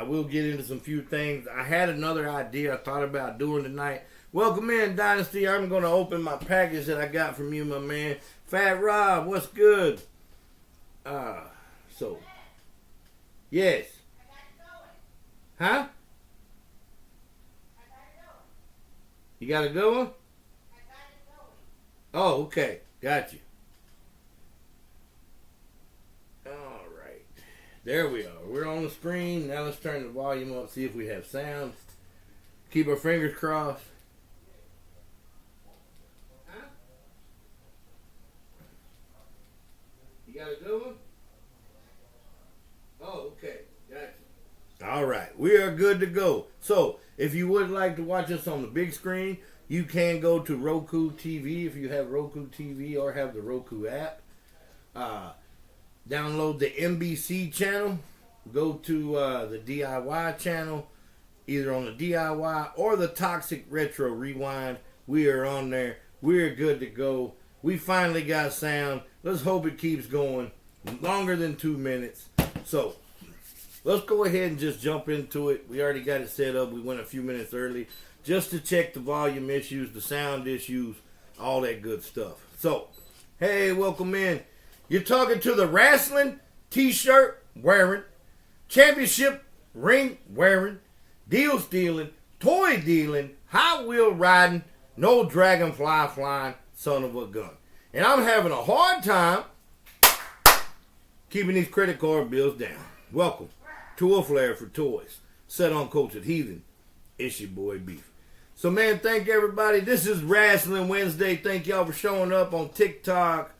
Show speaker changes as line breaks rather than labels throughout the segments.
will get into some few things. I had another idea I thought about doing tonight. Welcome in, Dynasty. I'm going to open my package that I got from you, my man. Fat Rob, what's good? Yes. Huh? You got a good one? Oh, okay. Got you. All right. There we are. We're on the screen. Now let's turn the volume up, see if we have sound. Keep our fingers crossed. Huh? You got a good one? Oh, okay. Got you. All right. We are good to go. So, if you would like to watch us on the big screen, you can go to Roku TV if you have Roku TV or have the Roku app. Download the NBC channel. Go to the DIY channel, either on the DIY or the Toxic Retro Rewind. We are on there. We're good to go. We finally got sound. Let's hope it keeps going longer than 2 minutes. So, let's go ahead and just jump into it. We already got it set up. We went a few minutes early just to check the volume issues, the sound issues, all that good stuff. So, hey, welcome in. You're talking to the wrestling, t-shirt wearing, championship ring wearing, deal stealing, toy dealing, hot wheel riding, no dragonfly flying son of a gun. And I'm having a hard time keeping these credit card bills down. Welcome to A Flair for Toys. Set on Cultured Heathen. It's your boy Beef. So, man, thank everybody. This is Wrestling Wednesday. Thank y'all for showing up on TikTok,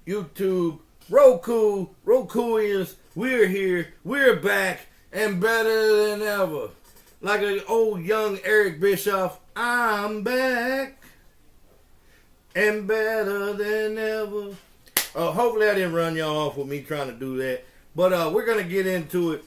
YouTube, Roku, Rokuians. We're here. We're back. And better than ever. Like an old young Eric Bischoff, I'm back. And better than ever. Hopefully I didn't run y'all off with me trying to do that. But we're going to get into it.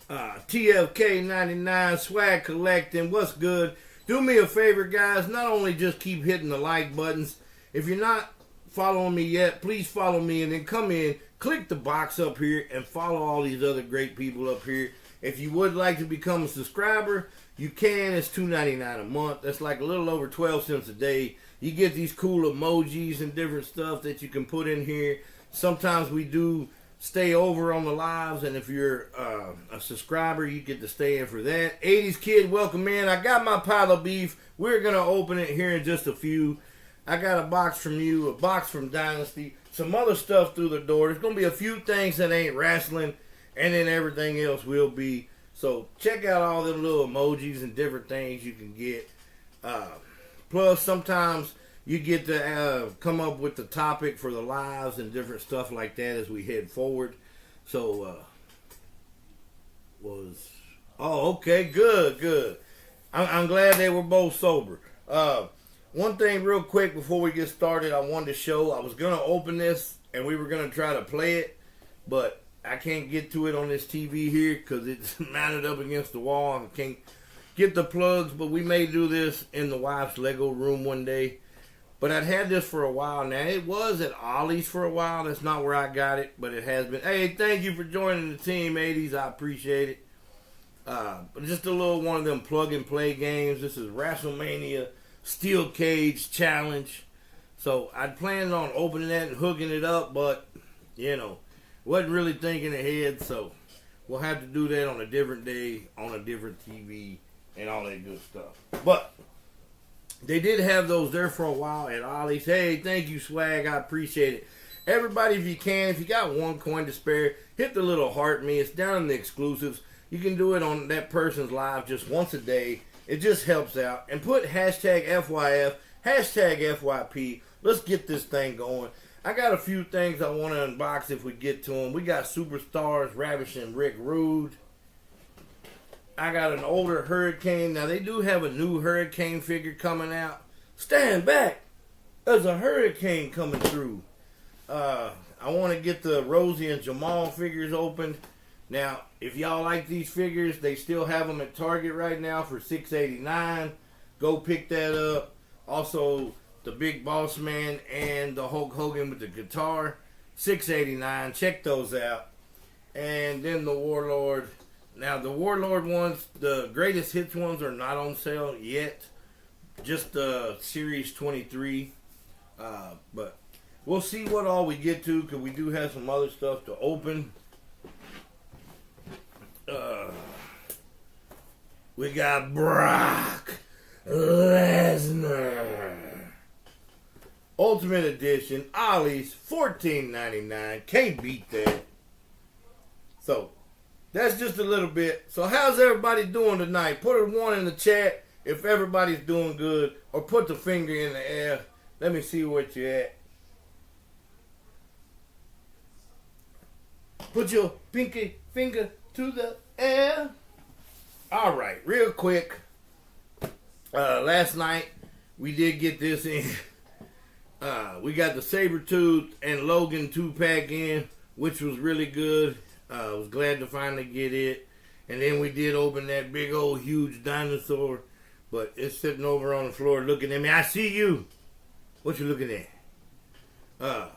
TFK 99 swag collecting. What's good? Do me a favor, guys. Not only just keep hitting the like buttons. If you're not following me yet, please follow me and then come in, click the box up here, and follow all these other great people up here. If you would like to become a subscriber, you can. It's $2.99 a month. That's like a little over 12 cents a day. You get these cool emojis and different stuff that you can put in here. Sometimes we do stay over on the lives, and if you're a subscriber, you get to stay in for that. 80s Kid, welcome in. I got my pile of beef. We're going to open it here in just a few. I got a box from you, a box from Dynasty, some other stuff through the door. There's going to be a few things that ain't wrestling, and then everything else will be. So check out all them little emojis and different things you can get. Plus, sometimes you get to come up with the topic for the lives and different stuff like that as we head forward. So, okay, good. I'm glad they were both sober. One thing real quick before we get started, I wanted to show. I was going to open this and we were going to try to play it, but I can't get to it on this TV here because it's mounted up against the wall. I can't get the plugs, but we may do this in the wife's Lego room one day. But I'd had this for a while now. It was at Ollie's for a while. That's not where I got it, but it has been. Hey, thank you for joining the team, 80s. I appreciate it. But just a little one of them plug-and-play games. This is WrestleMania Steel Cage Challenge. So I'd planned on opening that and hooking it up, but, wasn't really thinking ahead. So we'll have to do that on a different day, on a different TV, and all that good stuff. But they did have those there for a while at Ollie's. Hey, thank you, Swag. I appreciate it. Everybody, if you can, if you got one coin to spare, hit the little heart me. It's down in the exclusives. You can do it on that person's live just once a day. It just helps out. And put hashtag FYF, hashtag FYP. Let's get this thing going. I got a few things I want to unbox if we get to them. We got Superstars, Ravishing Rick Rude. I got an older Hurricane. Now, they do have a new Hurricane figure coming out. Stand back. There's a Hurricane coming through. I want to get the Rosie and Jamal figures opened. Now, if y'all like these figures, they still have them at Target right now for $6.89. Go pick that up. Also, the Big Boss Man and the Hulk Hogan with the guitar, $6.89. Check those out. And then the Warlord. Now the Warlord ones, the greatest hits ones, are not on sale yet. Just the Series 23. But we'll see what all we get to, because we do have some other stuff to open. We got Brock Lesnar Ultimate Edition, Ollie's, $14.99. Can't beat that. So that's just a little bit. So how's everybody doing tonight? Put a 1 in the chat if everybody's doing good, or put the finger in the air. Let me see what you're at. Put your pinky finger to the air. All right, real quick. Last night we did get this in. We got the Sabretooth and Logan 2-pack in, which was really good. I was glad to finally get it. And then we did open that big old huge dinosaur, but it's sitting over on the floor looking at me. I see you. What you looking at?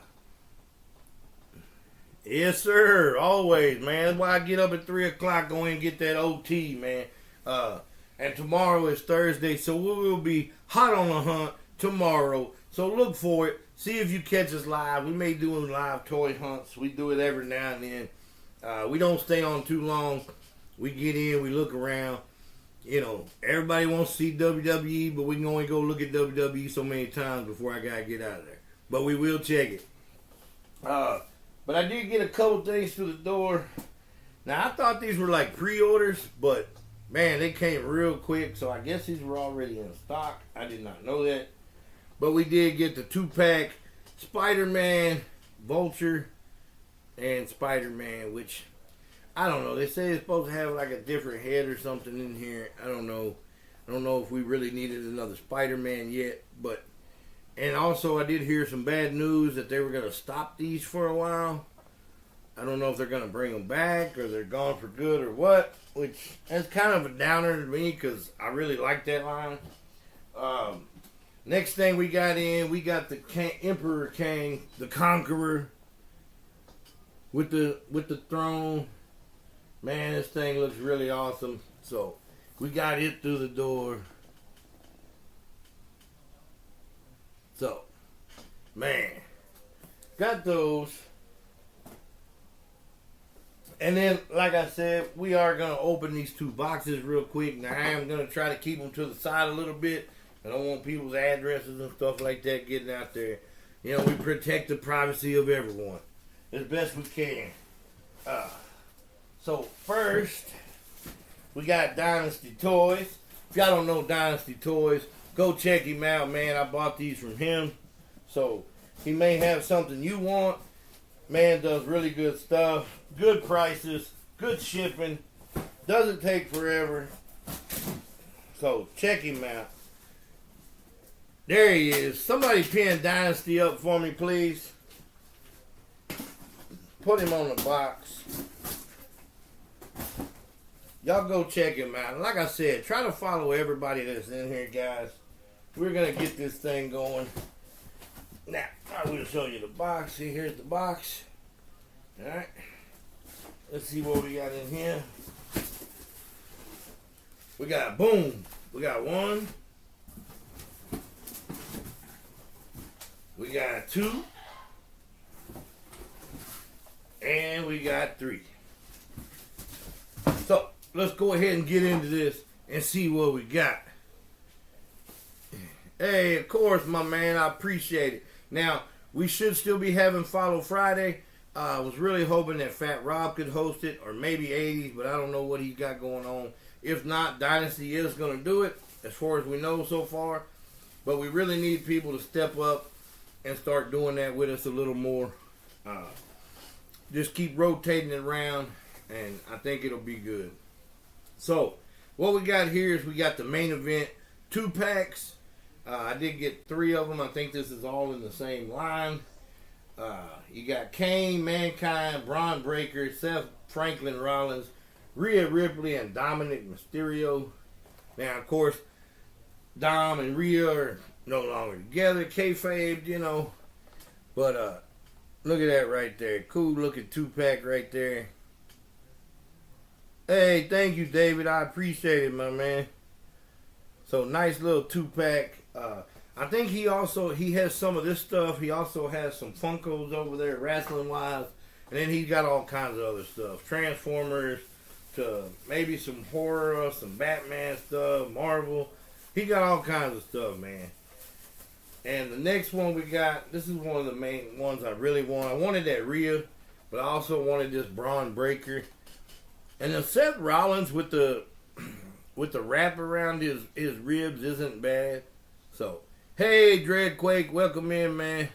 Yes, sir. Always, man. That's why I get up at 3 o'clock, go in and get that OT, man. And tomorrow is Thursday, so we will be hot on the hunt tomorrow. So look for it. See if you catch us live. We may do live toy hunts. We do it every now and then. We don't stay on too long. We get in, we look around. You know, everybody wants to see WWE, but we can only go look at WWE so many times before I gotta get out of there. But we will check it. But I did get a couple things through the door. Now, I thought these were like pre-orders, but man, they came real quick, so I guess these were already in stock. I did not know that. But we did get the 2-pack Spider-Man, Vulture, and Spider-Man, which, I don't know. They say it's supposed to have like a different head or something in here. I don't know. I don't know if we really needed another Spider-Man yet, but... And also, I did hear some bad news that they were going to stop these for a while. I don't know if they're going to bring them back or they're gone for good or what, which is kind of a downer to me because I really like that line. Next thing we got in, we got the Emperor Kang, the Conqueror, with the throne. Man, this thing looks really awesome. So, we got it through the door. So, man, got those. And then, like I said, we are going to open these 2 boxes real quick. Now, I am going to try to keep them to the side a little bit. I don't want people's addresses and stuff like that getting out there. You know, we protect the privacy of everyone as best we can. So, first, we got Dynasty Toys. If y'all don't know Dynasty Toys, go check him out, man. I bought these from him. So, he may have something you want. Man does really good stuff. Good prices. Good shipping. Doesn't take forever. So, check him out. There he is. Somebody pin Dynasty up for me, please. Put him on the box. Y'all go check him out. And like I said, try to follow everybody that's in here, guys. We're going to get this thing going. Now, I will show you the box. See, here's the box. Alright. Let's see what we got in here. We got, boom. We got 1. We got 2. And we got 3. So, let's go ahead and get into this and see what we got. Hey, of course, my man. I appreciate it. Now, we should still be having Follow Friday. I was really hoping that Fat Rob could host it, or maybe 80s, but I don't know what he's got going on. If not, Dynasty is going to do it, as far as we know so far. But we really need people to step up and start doing that with us a little more. Just keep rotating it around, and I think it'll be good. So, what we got here is we got the main event 2-packs. I did get 3 of them. I think this is all in the same line. You got Kane, Mankind, Braun Breaker, Seth Franklin Rollins, Rhea Ripley, and Dominic Mysterio. Now, of course, Dom and Rhea are no longer together. Kayfabe, you know. But look at that right there. Cool looking 2-pack right there. Hey, thank you, David. I appreciate it, my man. So nice little 2-pack. I think he has some of this stuff. He also has some Funkos over there, wrestling wise, and then he's got all kinds of other stuff, Transformers to maybe some horror, some Batman stuff, Marvel. He got all kinds of stuff, man. And the next one we got, this is one of the main ones I really want. I wanted that Rhea, but I also wanted this Braun Breaker. And the Seth Rollins with the wrap around his ribs isn't bad. So, hey, Dreadquake, welcome in, man.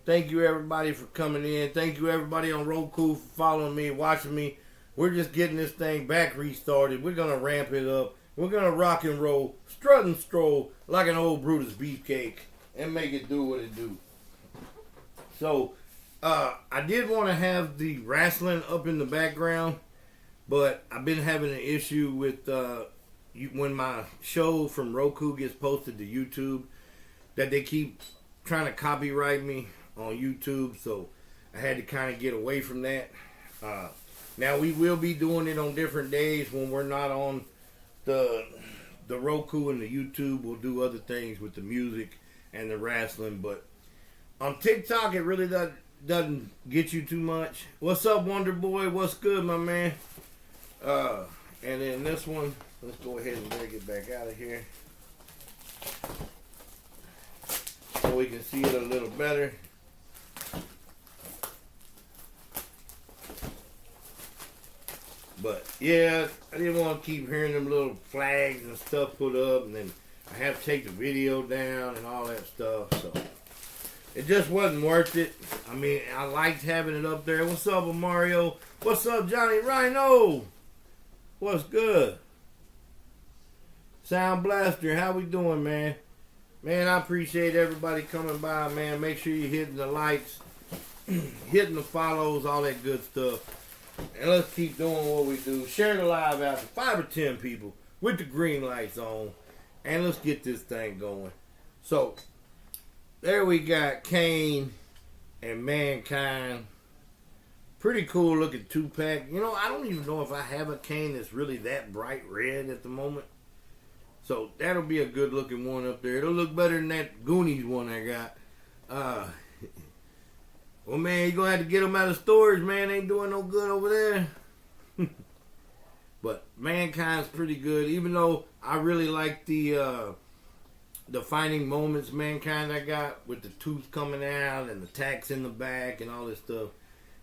Thank you, everybody, for coming in. Thank you, everybody on Roku for following me, watching me. We're just getting this thing back restarted. We're going to ramp it up. We're going to rock and roll, strut and stroll like an old Brutus beefcake and make it do what it do. So, I did want to have the wrestling up in the background, but I've been having an issue with when my show from Roku gets posted to YouTube, that they keep trying to copyright me on YouTube, so I had to kind of get away from that. Now we will be doing it on different days when we're not on the Roku and the YouTube. We'll do other things with the music and the wrestling, but on TikTok it really doesn't get you too much. What's up, Wonder Boy? What's good, my man? And then this one, let's go ahead and bring it back out of here so we can see it a little better. But yeah, I didn't want to keep hearing them little flags and stuff put up, and then I have to take the video down and all that stuff, so it just wasn't worth it. I mean, I liked having it up there. What's up, Mario? What's up, Johnny Rhino? What's good? Sound Blaster, how we doing, man? Man, I appreciate everybody coming by, man. Make sure you're hitting the likes, hitting the follows, all that good stuff. And let's keep doing what we do. Share the live out to 5 or 10 people with the green lights on. And let's get this thing going. So, there we got Kane and Mankind. Pretty cool looking 2-pack. You know, I don't even know if I have a Kane that's really that bright red at the moment. So, that'll be a good looking one up there. It'll look better than that Goonies one I got. Well, man, you're going to have to get them out of storage, man. Ain't doing no good over there. But Mankind's pretty good, even though I really like the Defining Moments Mankind I got with the tooth coming out and the tacks in the back and all this stuff.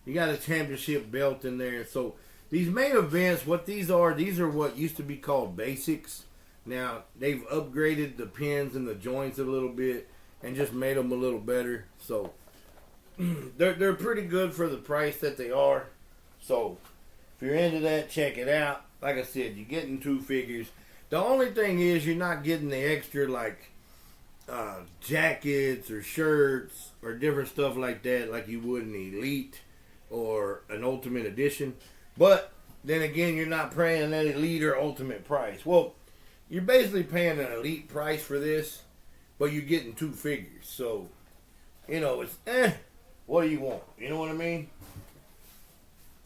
You got a championship belt in there. So these main events, what these are what used to be called basics. Now, they've upgraded the pins and the joints a little bit and just made them a little better. So they're pretty good for the price that they are. So if you're into that, check it out. Like I said, you're getting 2 figures. The only thing is you're not getting the extra like jackets or shirts or different stuff like that like you would in Elite or an Ultimate Edition. But then again, you're not paying that Elite or Ultimate price. Well, you're basically paying an Elite price for this, but you're getting 2 figures. So, you know, it's what do you want? You know what I mean?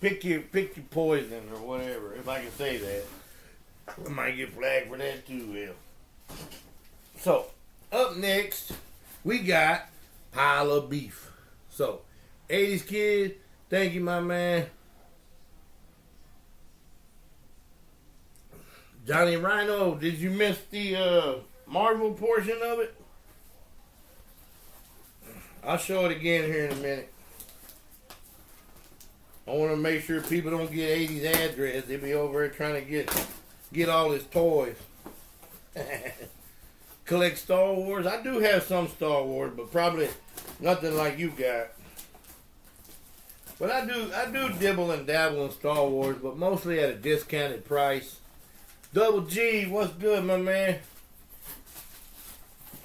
Pick your poison or whatever, if I can say that. I might get flagged for that too, Will. So, up next, we got Pile of Beef. So, 80s Kid, thank you, my man. Johnny Rhino, did you miss the Marvel portion of it? I'll show it again here in a minute. I want to make sure people don't get 80's address. They'll be over here trying to get all his toys. Collect Star Wars. I do have some Star Wars, but probably nothing like you got. But I do dibble and dabble in Star Wars, but mostly at a discounted price. Double G, what's good, my man?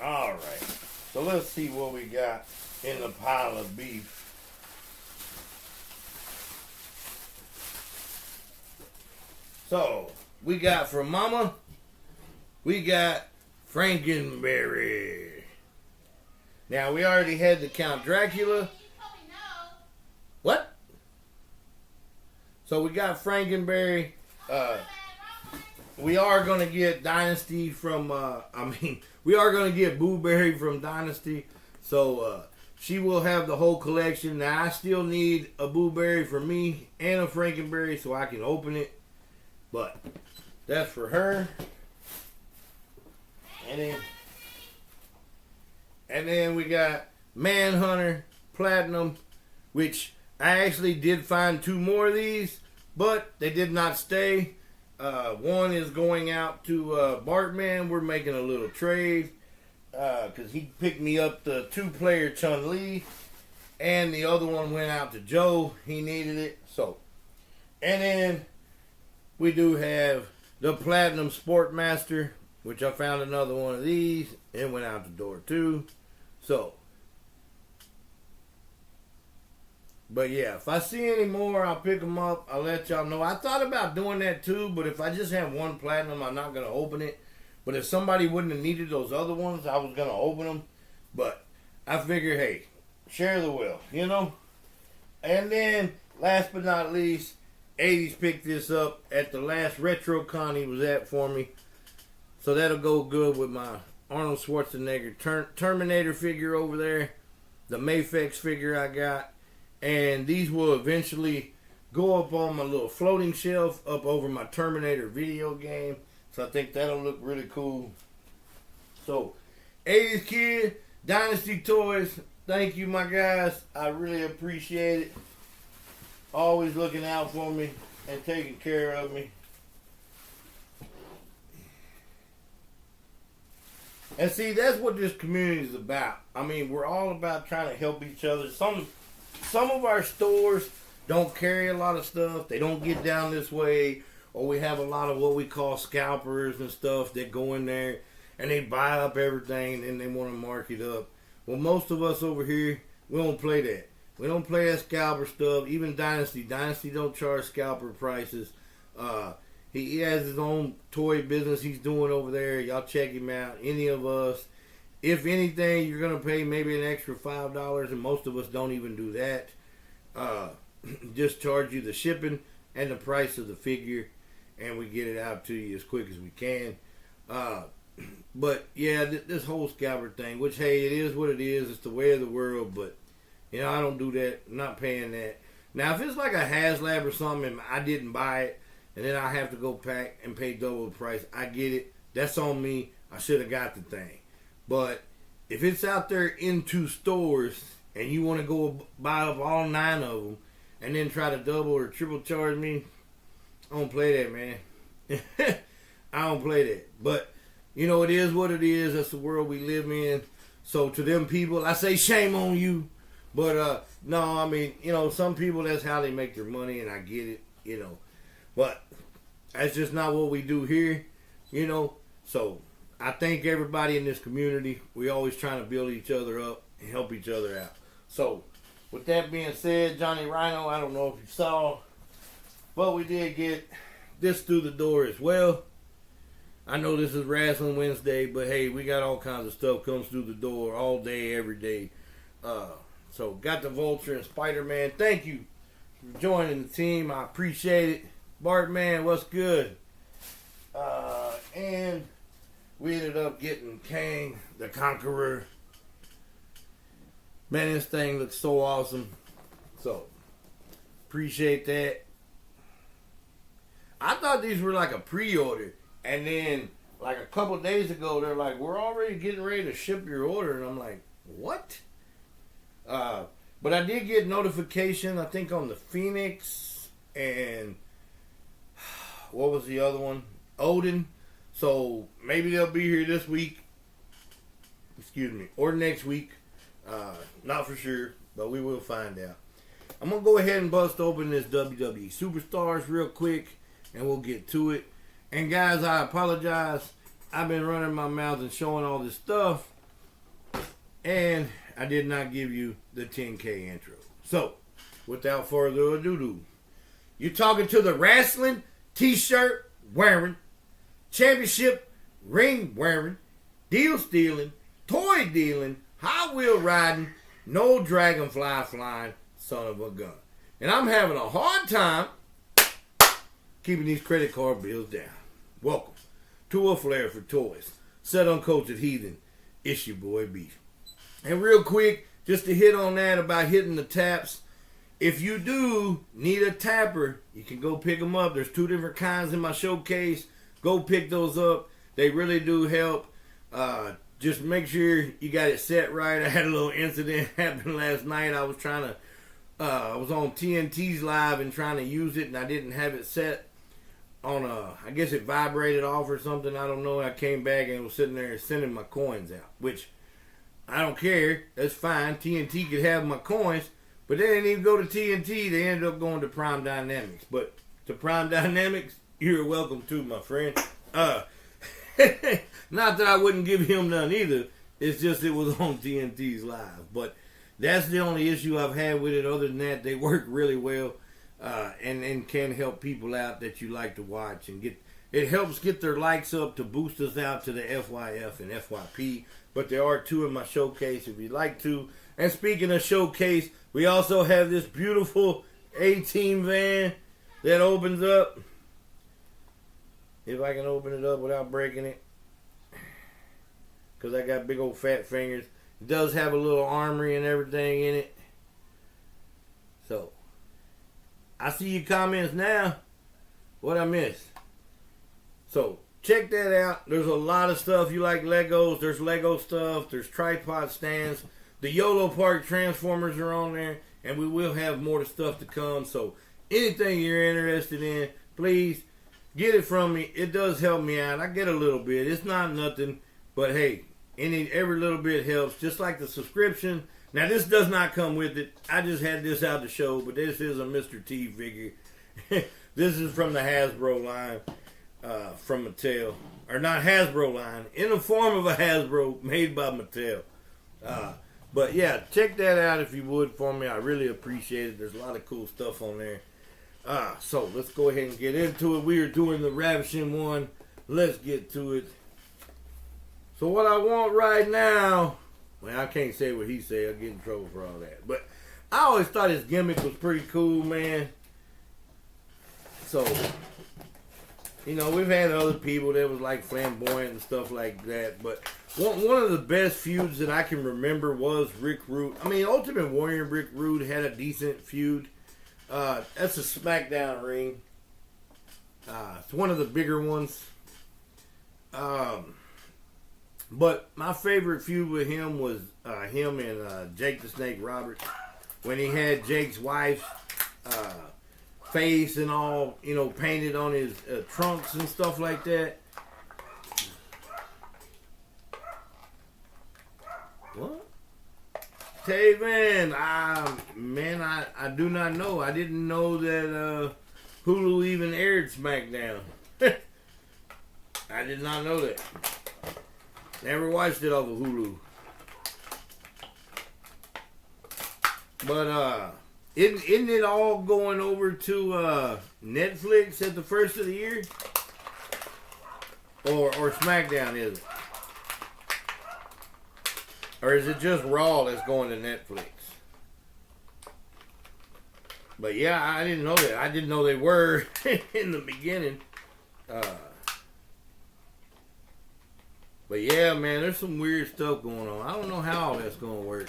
All right. So let's see what we got in the pile of beef. So, we got from Mama, we got Frankenberry. Now, we already had the Count Dracula. What? So, we got Frankenberry. We are going to get Dynasty from, we are going to get Boo Berry from Dynasty. So, she will have the whole collection. Now, I still need a Boo Berry for me and a Frankenberry so I can open it. But, that's for her. And then we got Manhunter Platinum, which I actually did find 2 more of these, but they did not stay. One is going out to Bartman. We're making a little trade because he picked me up the 2-player Chun-Li, and the other one went out to Joe. He needed it. So, and then we do have the Platinum Sportmaster, which I found another one of these. It went out the door too. So, but yeah, if I see any more, I'll pick them up. I'll let y'all know. I thought about doing that too, but if I just have one Platinum, I'm not going to open it. But if somebody wouldn't have needed those other ones, I was going to open them. But I figure, hey, share the wealth, you know? And then, last but not least, 80s picked this up at the last RetroCon he was at for me. So that'll go good with my Arnold Schwarzenegger Terminator figure over there. The Mafex figure I got. And these will eventually go up on my little floating shelf up over my Terminator video game. So I think that'll look really cool. So, 80s Kid, Dynasty Toys, thank you, my guys. I really appreciate it. Always looking out for me and taking care of me. And see, that's what this community is about. I mean, we're all about trying to help each other. Some of our stores don't carry a lot of stuff. They don't get down this way. Or we have a lot of what we call scalpers and stuff that go in there and they buy up everything and they want to mark it up. Well, most of us over here, we don't play that. We don't play that scalper stuff. Even Dynasty. Dynasty don't charge scalper prices. He has his own toy business he's doing over there. Y'all check him out. Any of us. If anything, you're going to pay maybe an extra $5, and most of us don't even do that. Just charge you the shipping and the price of the figure, and we get it out to you as quick as we can. But, yeah, this whole scalper thing, which, hey, it is what it is. It's the way of the world, but, you know, I don't do that. I'm not paying that. Now, if it's like a HasLab or something and I didn't buy it, and then I have to go pack and pay double the price, I get it. That's on me. I should have got the thing. But if it's out there in 2 stores and you want to go buy up all 9 of them and then try to double or triple charge me, I don't play that, man. I don't play that. But, you know, it is what it is. That's the world we live in. So to them people, I say shame on you. But, no, I mean, you know, some people, that's how they make their money, and I get it, you know. But that's just not what we do here, you know. So I thank everybody in this community. We always trying to build each other up and help each other out. So with that being said, Johnny Rhino, I don't know if you saw, but we did get this through the door as well. I know this is Wrestling Wednesday, but hey, we got all kinds of stuff comes through the door all day, every day. So got the Vulture and Spider-Man. Thank you for joining the team. I appreciate it. Bartman, what's good? And we ended up getting Kang the Conqueror. Man, this thing looks so awesome. So, appreciate that. I thought these were like a pre-order. And then, like a couple days ago, they're like, we're already getting ready to ship your order. And I'm like, what? But I did get notification, I think, on the Phoenix and what was the other one? Odin. So maybe they'll be here this week. Excuse me. Or next week. Not for sure, but we will find out. I'm going to go ahead and bust open this WWE Superstars real quick, and we'll get to it. And guys, I apologize. I've been running my mouth and showing all this stuff, and I did not give you the 10K intro. So, without further ado, you're talking to the wrestling t-shirt wearing, championship ring wearing, deal stealing, toy dealing, high wheel riding, no dragonfly flying son of a gun. And I'm having a hard time keeping these credit card bills down. Welcome to A Flair for Toys. Set Uncultured Heathen. It's your boy B. And real quick, just to hit on that about hitting the taps. If you do need a tapper, you can go pick them up. There's 2 different kinds in my showcase. Go pick those up. They really do help. Just make sure you got it set right. I had a little incident happen last night. I was I was on TNT's live and trying to use it, and I didn't have it set on I guess it vibrated off or something. I don't know. I came back and it was sitting there sending my coins out, which I don't care. That's fine. TNT could have my coins. But they didn't even go to TNT. They ended up going to Prime Dynamics. But to Prime Dynamics, you're welcome too, my friend. Not that I wouldn't give him none either. It's just it was on TNT's live. But that's the only issue I've had with it. Other than that, they work really well and can help people out that you like to watch. And it helps get their likes up to boost us out to the FYF and FYP. But there are 2 in my showcase if you'd like to. And speaking of showcase, we also have this beautiful A-Team van that opens up. If I can open it up without breaking it. Because I got big old fat fingers. It does have a little armory and everything in it. So, I see your comments now. What I missed? So, check that out. There's a lot of stuff. You like Legos. There's Lego stuff. There's tripod stands. The YOLO Park Transformers are on there, and we will have more stuff to come. So anything you're interested in, please get it from me. It does help me out. I get a little bit. It's not nothing, but hey, every little bit helps. Just like the subscription. Now this does not come with it. I just had this out to show, but this is a Mr. T figure. This is from the Hasbro line, from Mattel, or not Hasbro line, in the form of a Hasbro made by Mattel. But yeah, check that out if you would for me. I really appreciate it. There's a lot of cool stuff on there. So let's go ahead and get into it. We are doing the Ravishing one. Let's get to it. So what I want right now, well, I can't say what he said. I'll get in trouble for all that. But I always thought his gimmick was pretty cool, man. So, you know, we've had other people that was like flamboyant and stuff like that, but one of the best feuds that I can remember was Rick Rude. I mean, Ultimate Warrior and Rick Rude had a decent feud. That's a SmackDown ring. It's one of the bigger ones. But my favorite feud with him was him and Jake the Snake Roberts. When he had Jake's wife's face and all, you know, painted on his trunks and stuff like that. What? Taven, man, I do not know. I didn't know that Hulu even aired SmackDown. I did not know that. Never watched it off of Hulu. But isn't it all going over to Netflix at the first of the year? Or SmackDown, is it? Or is it just Raw that's going to Netflix? But yeah, I didn't know that. I didn't know they were in the beginning. But yeah, man, there's some weird stuff going on. I don't know how all that's going to work.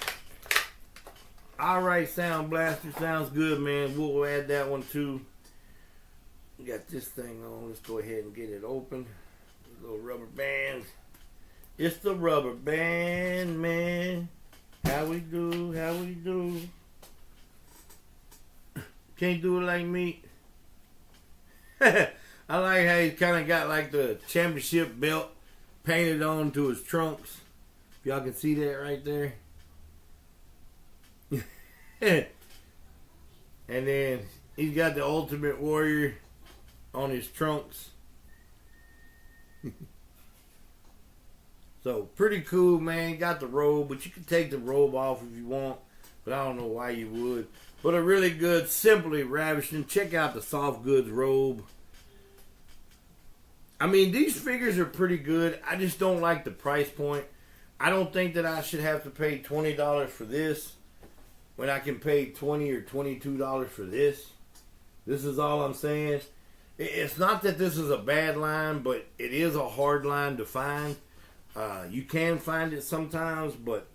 Alright, Sound Blaster. Sounds good, man. We'll add that one too. We got this thing on. Let's go ahead and get it open. Little rubber bands. It's the rubber band, man. How we do, how we do. Can't do it like me. I like how he kind of got like the championship belt painted onto his trunks. If y'all can see that right there. And then he's got the Ultimate Warrior on his trunks. So, pretty cool, man. Got the robe, but you can take the robe off if you want. But I don't know why you would. But a really good, simply ravishing. Check out the soft goods robe. I mean, these figures are pretty good. I just don't like the price point. I don't think that I should have to pay $20 for this when I can pay $20 or $22 for this. This is all I'm saying. It's not that this is a bad line, but it is a hard line to find. You can find it sometimes, but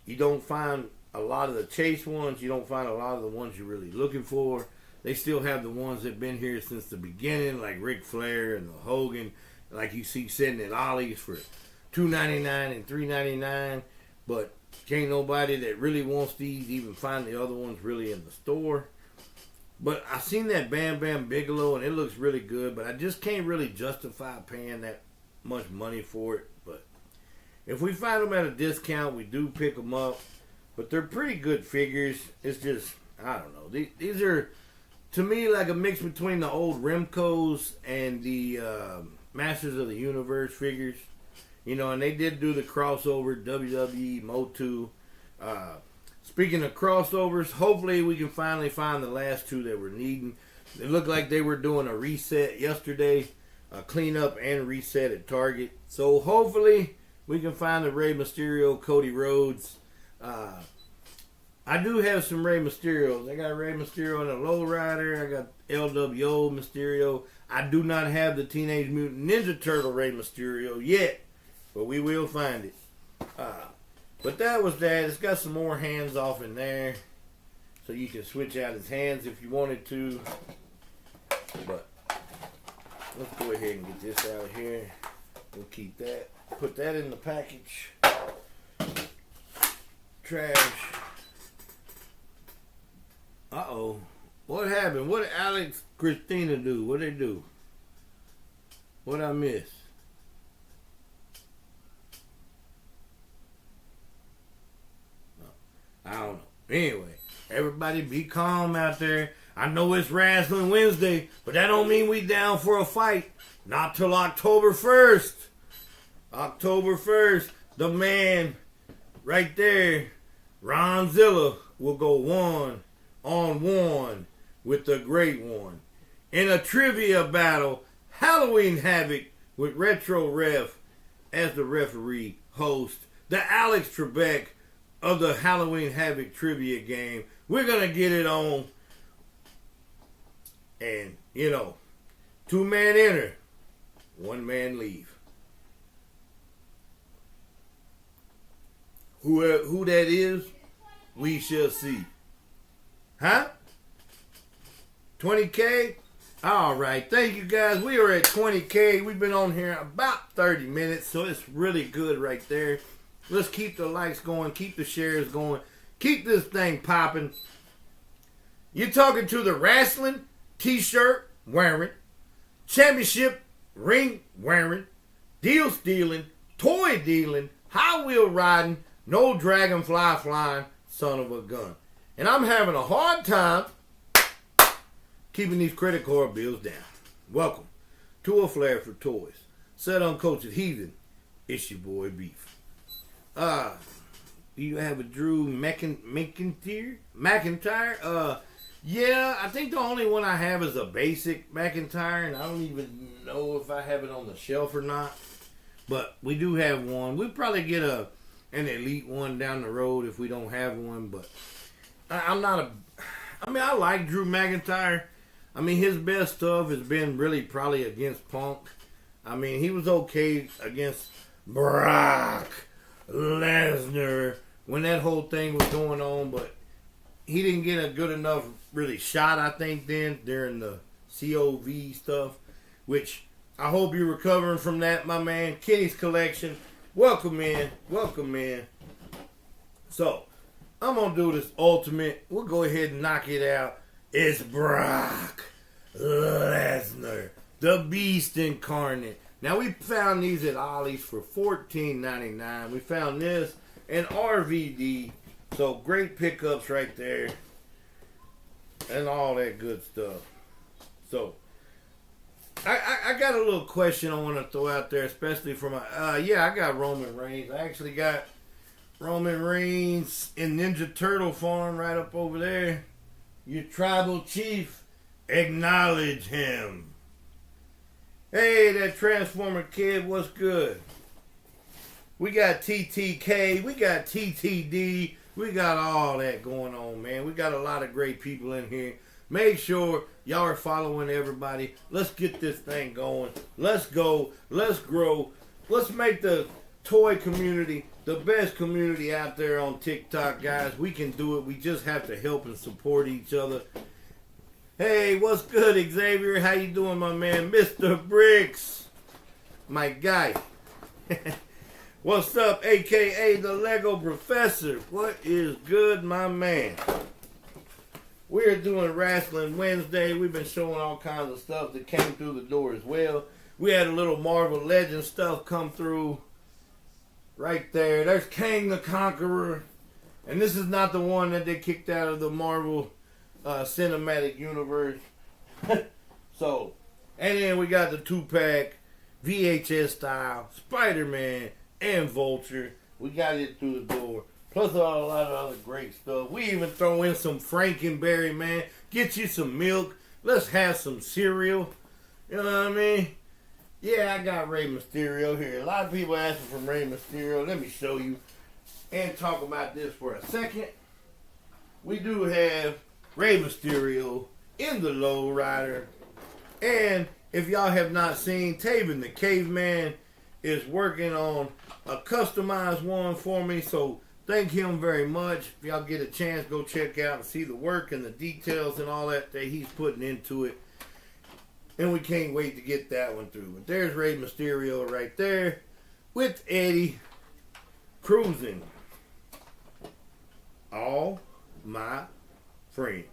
you don't find a lot of the chase ones. You don't find a lot of the ones you're really looking for. They still have the ones that have been here since the beginning, like Ric Flair and the Hogan, like you see sitting at Ollie's for $2.99 and $3.99. But can't nobody that really wants these even find the other ones really in the store. But I seen that Bam Bam Bigelow, and it looks really good, but I just can't really justify paying that much money for it. But if we find them at a discount, we do pick them up. But they're pretty good figures. It's just, I don't know. These are, to me, like a mix between the old Remcos and the Masters of the Universe figures. You know, and they did do the crossover, WWE, Motu. Speaking of crossovers, hopefully we can finally find the last two that we're needing. It looked like they were doing a reset yesterday, a cleanup and reset at Target. So hopefully we can find the Rey Mysterio, Cody Rhodes. I do have some Rey Mysterios. I got Rey Mysterio in a lowrider. I got LWO Mysterio. I do not have the Teenage Mutant Ninja Turtle Rey Mysterio yet, but we will find it. But that was that. It's got some more hands off in there, so you can switch out his hands if you wanted to. But let's go ahead and get this out of here. We'll keep that. Put that in the package. Trash. Uh-oh. What happened? What did Alex Christina do? What did they do? What I miss? I don't know. Anyway, everybody be calm out there. I know it's Wrestling Wednesday, but that don't mean we down for a fight. Not till October 1st. October 1st, the man right there, Ronzilla, will go 1-on-1 with the Great One. In a trivia battle, Halloween Havoc with Retro Ref as the referee host. The Alex Trebek of the Halloween Havoc trivia game. We're going to get it on. And, you know, 2-man enter, 1-man leave. Who that is, we shall see. Huh? 20K? All right. Thank you, guys. We are at 20K. We've been on here about 30 minutes, so it's really good right there. Let's keep the likes going, keep the shares going, keep this thing popping. You're talking to the wrestling t-shirt wearing, championship ring wearing, deal stealing, toy dealing, high wheel riding, no dragonfly flying son of a gun. And I'm having a hard time keeping these credit card bills down. Welcome to A Flair for Toys. Said Uncultured Heathen, it's your boy Beef. You have a Drew McIntyre? Yeah, I think the only one I have is a basic McIntyre, and I don't even know if I have it on the shelf or not. But we do have one. We'll probably get an elite one down the road if we don't have one, but I like Drew McIntyre. I mean, his best stuff has been really probably against Punk. I mean, he was okay against Brock Lesnar when that whole thing was going on, but he didn't get a good enough really shot, I think, then during the COV stuff, which I hope you're recovering from that, my man. Kenny's Collection, welcome in. So, I'm going to do this ultimate. We'll go ahead and knock it out. It's Brock Lesnar, the Beast Incarnate. Now, we found these at Ollie's for $14.99. We found this and RVD. So, great pickups right there. And all that good stuff. So, I got a little question I want to throw out there, especially for my... I got Roman Reigns. I actually got Roman Reigns in Ninja Turtle form right up over there. Your tribal chief, acknowledge him. Hey, that Transformer kid, what's good? We got TTK, we got TTD, we got all that going on, man. We got a lot of great people in here. Make sure y'all are following everybody. Let's get this thing going. Let's go. Let's grow. Let's make the toy community the best community out there on TikTok, guys. We can do it. We just have to help and support each other. Hey, what's good, Xavier? How you doing, my man? Mr. Bricks, my guy. What's up, a.k.a. the Lego Professor? What is good, my man? We're doing Wrestling Wednesday. We've been showing all kinds of stuff that came through the door as well. We had a little Marvel Legends stuff come through right there. There's Kang the Conqueror. And this is not the one that they kicked out of the Marvel Cinematic Universe. So, and then we got the 2-pack VHS style Spider-Man and Vulture. We got it through the door. Plus a lot of other great stuff. We even throw in some Frankenberry, man. Get you some milk. Let's have some cereal. You know what I mean? Yeah, I got Rey Mysterio here. A lot of people asking for Rey Mysterio. Let me show you and talk about this for a second. We do have Rey Mysterio in the lowrider. And if y'all have not seen, Taven the Caveman is working on a customized one for me. So thank him very much. If y'all get a chance, go check out and see the work and the details and all that he's putting into it. And we can't wait to get that one through. But there's Rey Mysterio right there with Eddie cruising. All my friends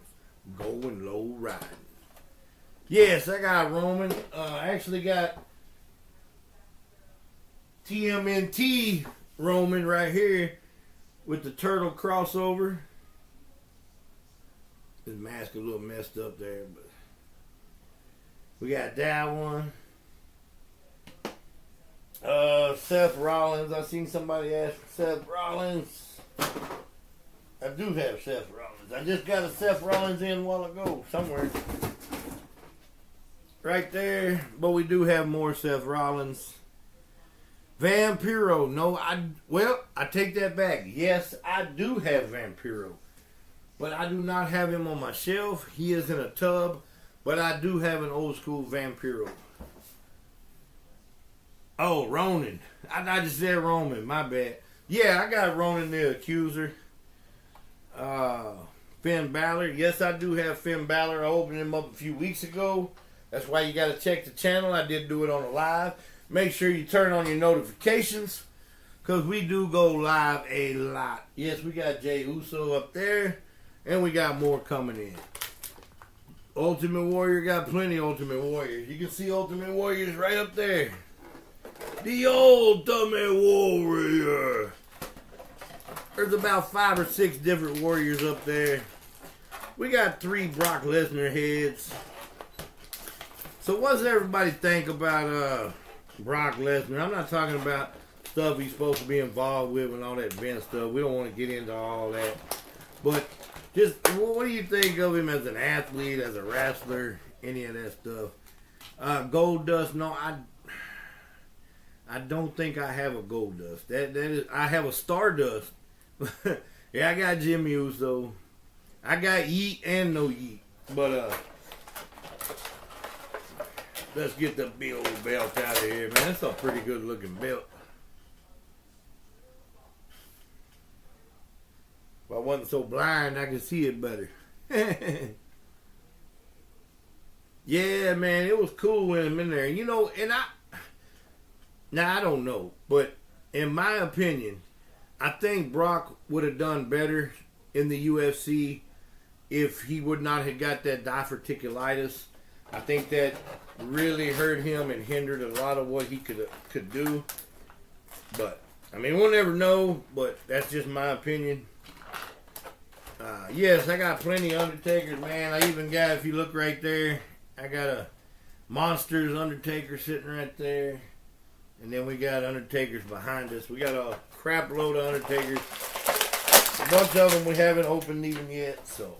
going low riding. Yes, I got Roman. I actually got TMNT Roman right here with the turtle crossover. His mask a little messed up there, but we got that one. Seth Rollins. I seen somebody ask for Seth Rollins. I do have Seth Rollins. I just got a Seth Rollins in a while ago somewhere. Right there. But we do have more Seth Rollins. Vampiro. No, I take that back. Yes, I do have Vampiro. But I do not have him on my shelf. He is in a tub. But I do have an old school Vampiro. Oh, Ronan. I just said Roman. My bad. Yeah, I got Ronan the Accuser. Finn Balor. Yes, I do have Finn Balor. I opened him up a few weeks ago. That's why you got to check the channel. I did do it on a live. Make sure you turn on your notifications, because we do go live a lot. Yes, we got Jey Uso up there, and we got more coming in. Ultimate Warrior got plenty of Ultimate Warriors. You can see Ultimate Warriors right up there. The Ultimate Warrior. There's about 5 or 6 different warriors up there. We got 3 Brock Lesnar heads. So what does everybody think about Brock Lesnar? I'm not talking about stuff he's supposed to be involved with and all that Vince stuff. We don't want to get into all that. But just, what do you think of him as an athlete, as a wrestler, any of that stuff? Gold Dust, no, I don't think I have a Gold Dust. That is, I have a Stardust. Yeah, I got Jimmy Uso. I got Yeet and no Yeet. But let's get the big old belt out of here, man. That's a pretty good looking belt. If I wasn't so blind, I could see it better. Yeah, man, it was cool when I'm in there. You know, and I don't know, but in my opinion, I think Brock would have done better in the UFC if he would not have got that diverticulitis. I think that really hurt him and hindered a lot of what he could do. But, I mean, we'll never know, but that's just my opinion. Yes, I got plenty of Undertakers, man. I even got, if you look right there, I got a Monsters Undertaker sitting right there. And then we got Undertakers behind us. We got a crap load of Undertakers. A bunch of them we haven't opened even yet, so.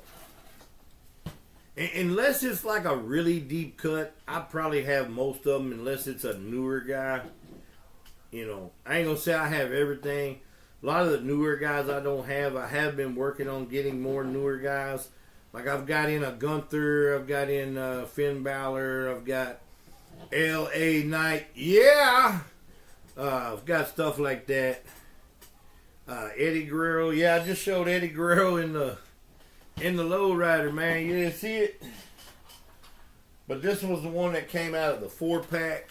Unless it's like a really deep cut, I probably have most of them unless it's a newer guy. You know, I ain't going to say I have everything. A lot of the newer guys I don't have. I have been working on getting more newer guys. Like I've got in a Gunther, I've got in Finn Balor, I've got L.A. Knight. Yeah! I've got stuff like that. Eddie Guerrero. Yeah, I just showed Eddie Guerrero in the lowrider, man. You didn't see it? But this was the one that came out of the 4-pack.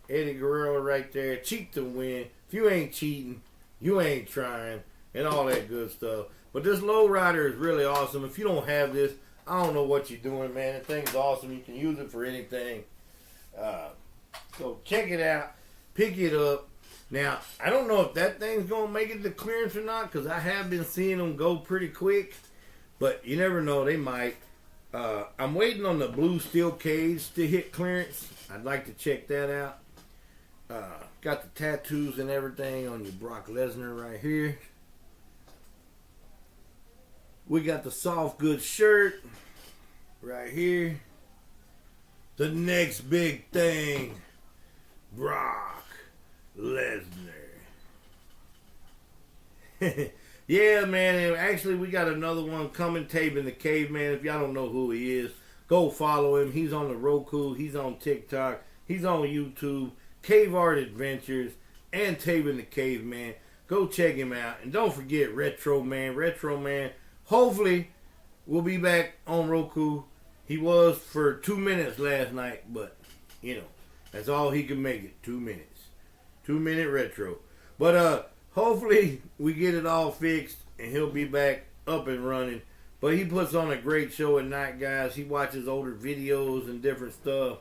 Eddie Guerrero right there. Cheat to win. If you ain't cheating, you ain't trying. And all that good stuff. But this lowrider is really awesome. If you don't have this, I don't know what you're doing, man. The thing's awesome. You can use it for anything. So check it out. Pick it up. Now, I don't know if that thing's going to make it to clearance or not, because I have been seeing them go pretty quick. But you never know. They might. I'm waiting on the blue steel cage to hit clearance. I'd like to check that out. Got the tattoos and everything on your Brock Lesnar right here. We got the soft goods shirt right here. The next big thing, Brock Lesnar. Yeah, man, and actually we got another one coming, Taping the Caveman. If y'all don't know who he is, go follow him. He's on the Roku, he's on TikTok, he's on YouTube, Cave Art Adventures, and Taping the Caveman. Go check him out. And don't forget Retro Man. Retro Man, hopefully, we'll be back on Roku. He was for 2 minutes last night, but, you know, that's all he can make it, 2 minutes. 2-minute retro. But, hopefully, we get it all fixed, and he'll be back up and running. But he puts on a great show at night, guys. He watches older videos and different stuff.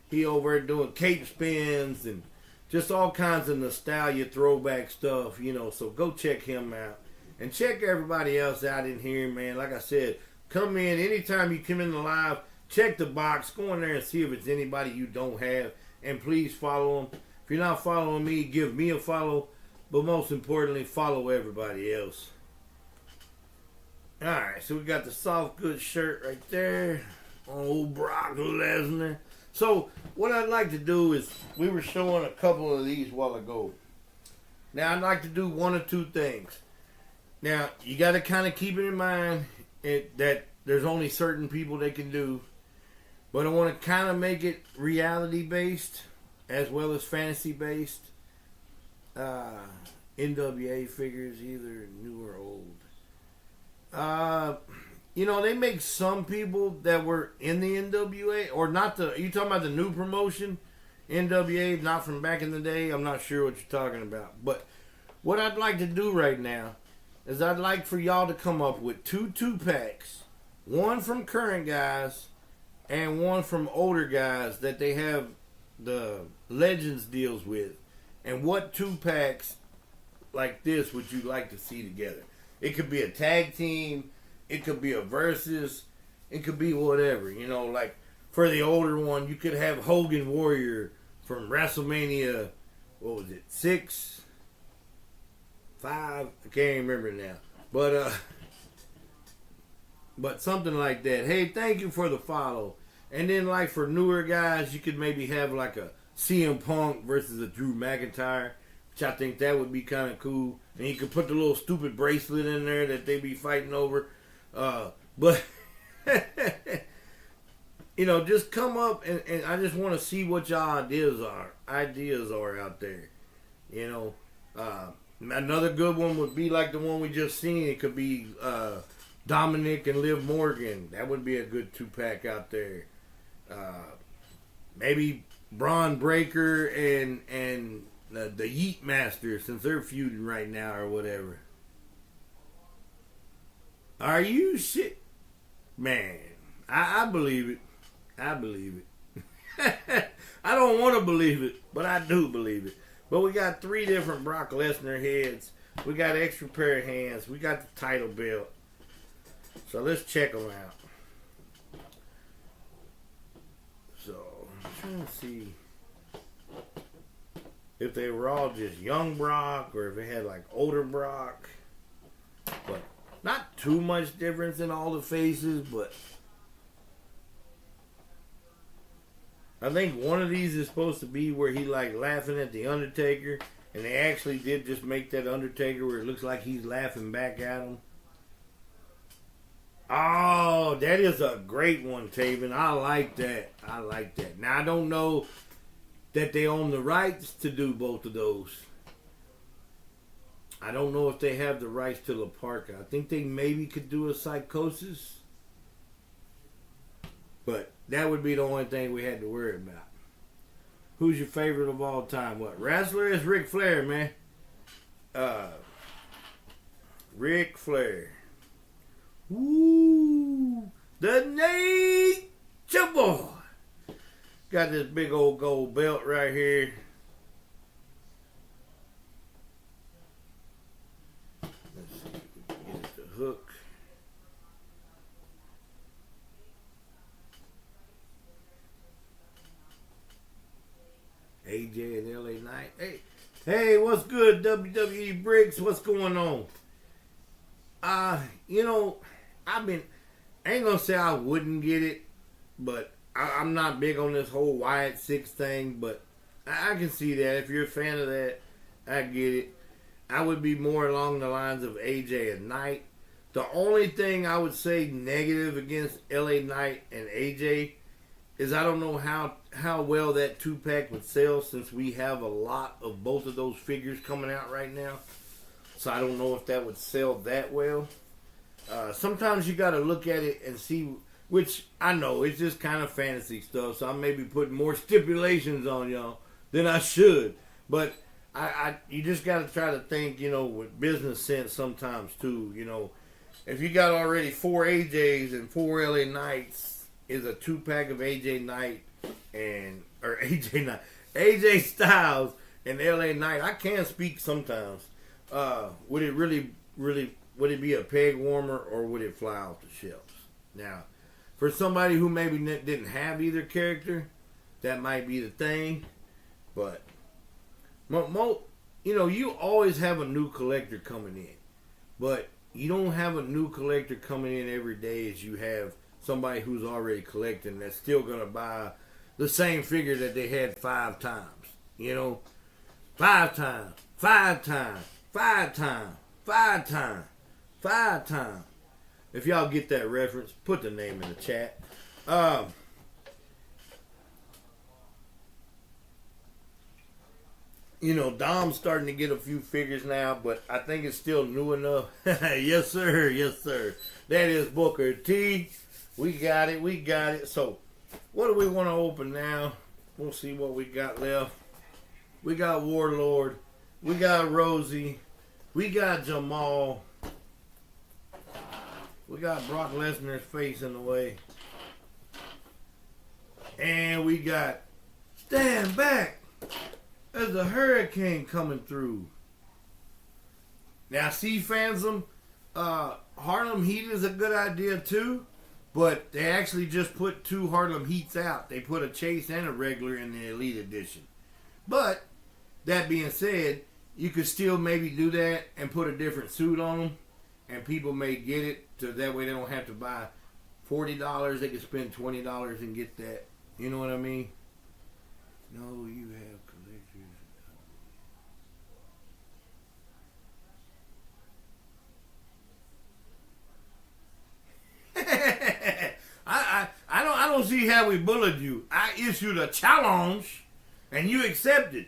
He over there doing cape spins and just all kinds of nostalgia throwback stuff, you know. So go check him out. And check everybody else out in here, man. Like I said, come in. Anytime you come in the live, check the box. Go in there and see if it's anybody you don't have. And please follow them. If you're not following me, give me a follow. But most importantly, follow everybody else. Alright, so we got the soft goods shirt right there. Old Brock Lesnar. So, what I'd like to do is, we were showing a couple of these a while ago. Now, I'd like to do one or two things. Now, you got to kind of keep it in mind that there's only certain people that can do. But I want to kind of make it reality-based as well as fantasy-based. NWA figures, either new or old. You know, they make some people that were in the NWA, or not the, you talking about the new promotion? NWA, not from back in the day? I'm not sure what you're talking about. But what I'd like to do right now is I'd like for y'all to come up with two packs. One from current guys and one from older guys that they have the Legends deals with. And what 2 packs like this would you like to see together? It could be a tag team. It could be a versus. It could be whatever. You know, like for the older one, you could have Hogan Warrior from WrestleMania, what was it, 6? 5? I can't remember now. But something like that. Hey, thank you for the follow. And then like for newer guys, you could maybe have like a CM Punk versus a Drew McIntyre, which I think that would be kind of cool. And you could put the little stupid bracelet in there that they be fighting over. But, you know, just come up and I just want to see what y'all ideas are out there. You know, another good one would be like the one we just seen. It could be Dominic and Liv Morgan. That would be a good 2-pack out there. Maybe Braun Breaker and the Yeet Master, since they're feuding right now or whatever. Are you shit? Man, I believe it. I believe it. I don't want to believe it, but I do believe it. But we got 3 different Brock Lesnar heads. We got extra pair of hands. We got the title belt. So let's check them out. So, I'm trying to see if they were all just young Brock or if they had like older Brock. But not too much difference in all the faces, but I think one of these is supposed to be where he like laughing at the Undertaker, and they actually did just make that Undertaker where it looks like he's laughing back at him. Oh, that is a great one, Taven. I like that. I like that. Now, I don't know that they own the rights to do both of those. I don't know if they have the rights to La Parka. I think they maybe could do a Psychosis. But that would be the only thing we had to worry about. Who's your favorite of all time? What? Wrestler is Ric Flair, man. Ric Flair. Woo! The Nature Boy. Got this big old gold belt right here. Let's see if we can get the hook. AJ and LA Knight. Hey, what's good, WWE Bricks? What's going on? I ain't gonna say I wouldn't get it, but I'm not big on this whole Wyatt 6 thing, but I can see that. If you're a fan of that, I get it. I would be more along the lines of AJ and Knight. The only thing I would say negative against LA Knight and AJ is I don't know how well that 2-pack would sell, since we have a lot of both of those figures coming out right now. So I don't know if that would sell that well. Sometimes you got to look at it and see, which I know it's just kind of fantasy stuff, so I may be putting more stipulations on y'all than I should. But you just got to try to think, with business sense sometimes too. If you got already 4 AJs and 4 LA Knights, is a 2-pack of AJ Styles and LA Knight. I can't speak sometimes. Would it really, would it be a peg warmer, or would it fly off the shelves? Now, for somebody who maybe didn't have either character, that might be the thing. But, you always have a new collector coming in. But you don't have a new collector coming in every day as you have somebody who's already collecting that's still going to buy the same figure that they had 5 times. 5 times, 5 times, 5 times, 5 times, 5 times. If y'all get that reference, put the name in the chat. Dom's starting to get a few figures now, but I think it's still new enough. Yes, sir. Yes, sir. That is Booker T. We got it. So, what do we want to open now? We'll see what we got left. We got Warlord. We got Rosie. We got Jamal. We got Brock Lesnar's face in the way. And we got Stand Back. There's a hurricane coming through. Now, see, Phantom, Harlem Heat is a good idea too, but they actually just put 2 Harlem Heats out. They put a Chase and a regular in the Elite Edition. But, that being said, you could still maybe do that and put a different suit on them, and people may get it, so that way they don't have to buy $40. They can spend $20 and get that. You know what I mean? No, you have collectors. I don't see how we bullied you. I issued a challenge, and you accepted.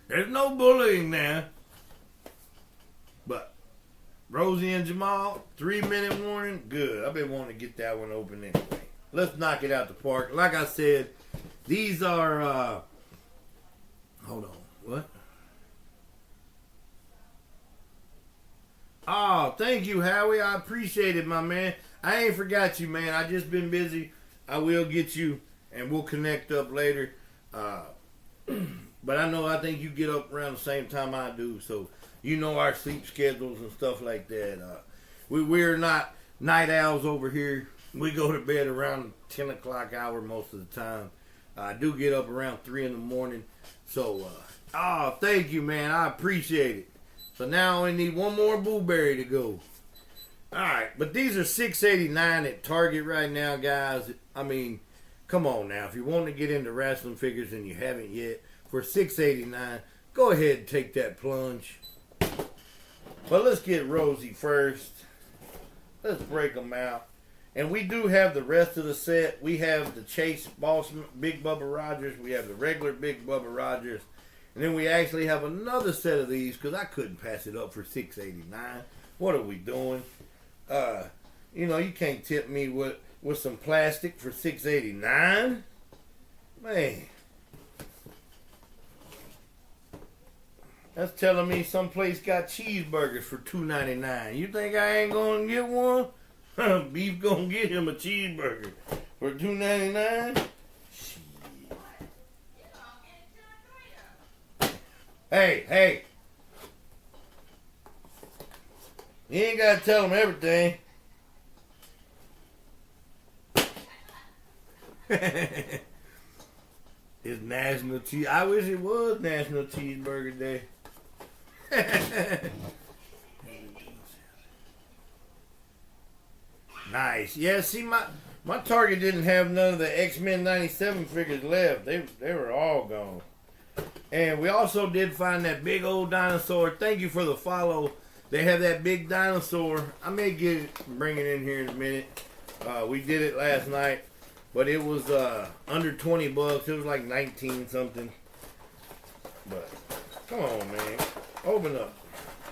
There's no bullying now. But Rosie and Jamal, 3-minute warning, good. I've been wanting to get that one open anyway. Let's knock it out the park. Like I said, these are hold on. What? Oh, thank you, Howie. I appreciate it, my man. I ain't forgot you, man. I just been busy. I will get you, and we'll connect up later. But I think you get up around the same time I do, so you know our sleep schedules and stuff like that. We're not night owls over here. We go to bed around 10 o'clock hour most of the time. I do get up around 3 in the morning. So, thank you, man. I appreciate it. So now I only need one more Blueberry to go. Alright, but these are $6.89 at Target right now, guys. I mean, come on now. If you want to get into wrestling figures and you haven't yet, for $6.89, go ahead and take that plunge. But let's get Rosie first. Let's break them out. And we do have the rest of the set. We have the Chase Boss Big Bubba Rogers. We have the regular Big Bubba Rogers. And then we actually have another set of these because I couldn't pass it up for $6.89. What are we doing? You can't tip me with some plastic for $6.89. Man. That's telling me someplace got cheeseburgers for $2.99. You think I ain't gonna get one? Beef gonna get him a cheeseburger for $2.99? Hey. You ain't gotta tell him everything. It's National Cheese. I wish it was National Cheeseburger Day. Nice. Yeah, see, my Target didn't have none of the X-Men 97 figures left. They were all gone. And we also did find that big old dinosaur. Thank you for the follow. They have that big dinosaur. I may bring it in here in a minute. We did it last night. But it was under 20 bucks. It was like 19 something. But come on, man. Open up.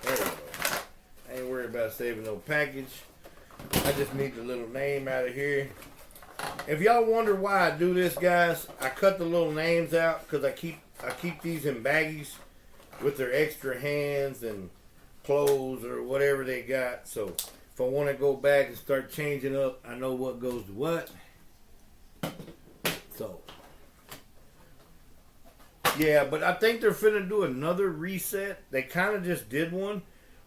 There we go. I ain't worried about saving no package. I just need the little name out of here. If y'all wonder why I do this, guys, I cut the little names out because I keep these in baggies with their extra hands and clothes or whatever they got. So if I want to go back and start changing up, I know what goes to what. So, yeah, but I think they're finna do another reset. They kind of just did one,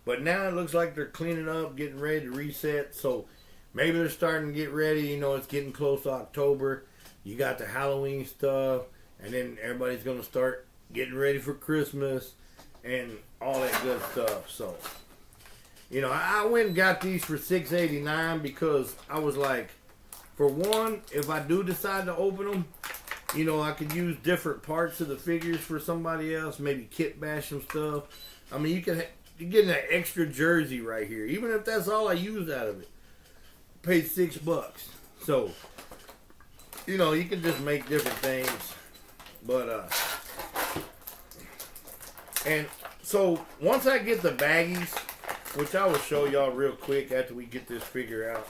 but now it looks like they're cleaning up, getting ready to reset. So, maybe they're starting to get ready. You know, it's getting close to October. You got the Halloween stuff, and then everybody's gonna start getting ready for Christmas and all that good stuff. So, you know, I went and got these for $6.89 because I was like, for one, if I do decide to open them, you know, I could use different parts of the figures for somebody else. Maybe kit bash some stuff. I mean, you're getting an extra jersey right here. Even if that's all I use out of it. Paid $6. So, you know, you can just make different things. But, and so once I get the baggies, which I will show y'all real quick after we get this figure out.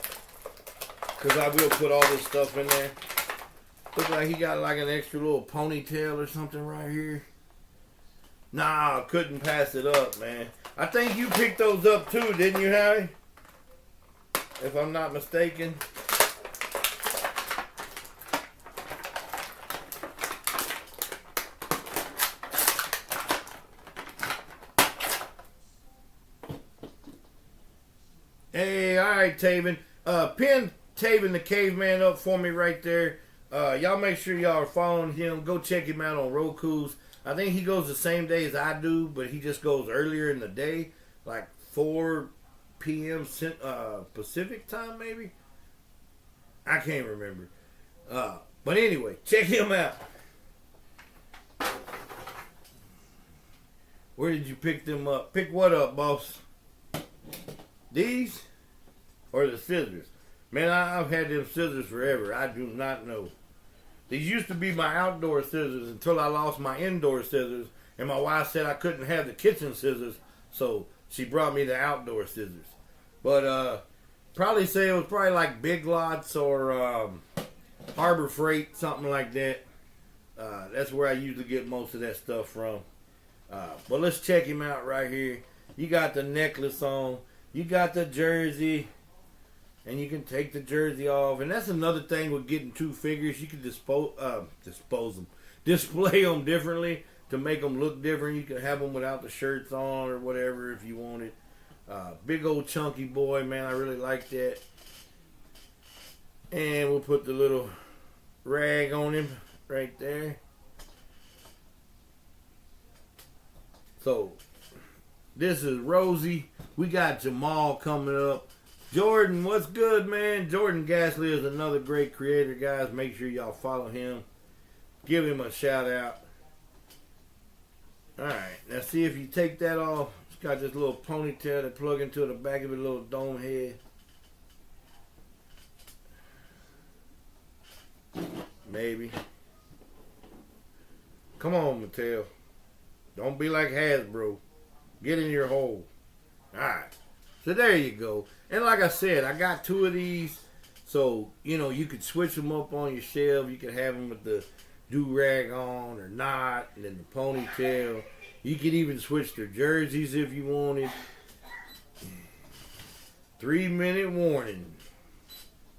Because I will put all this stuff in there. Looks like he got like an extra little ponytail or something right here. Nah, couldn't pass it up, man. I think you picked those up too, didn't you, Harry? If I'm not mistaken. Hey, alright, Taven. Pin Taven the Caveman up for me right there. Y'all make sure y'all are following him. Go check him out on Roku's. I think he goes the same day as I do, but he just goes earlier in the day, like 4 p.m. Pacific time, maybe. I can't remember. But anyway, check him out. Where did you pick them up? Pick what up, boss? These or the scissors? Man, I've had them scissors forever. I do not know. These used to be my outdoor scissors until I lost my indoor scissors. And my wife said I couldn't have the kitchen scissors. So she brought me the outdoor scissors. But probably say it was probably like Big Lots or Harbor Freight, something like that. That's where I usually get most of that stuff from. But let's check him out right here. You got the necklace on. You got the jersey. And you can take the jersey off. And that's another thing with getting two figures. You can display them differently to make them look different. You can have them without the shirts on or whatever if you want it. Big old chunky boy, man. I really like that. And we'll put the little rag on him right there. So, this is Rosie. We got Jamal coming up. Jordan, what's good, man? Jordan Gasly is another great creator, guys. Make sure y'all follow him. Give him a shout out. Alright, now see if you take that off. It's Got this little ponytail that plug into the back of his little dome head. Maybe. Come on, Mattel. Don't be like Hasbro. Get in your hole. Alright. So there you go. And like I said, I got 2 of these. So, you know, you could switch them up on your shelf. You could have them with the do-rag on or not. And then the ponytail. You could even switch their jerseys if you wanted. 3-minute warning.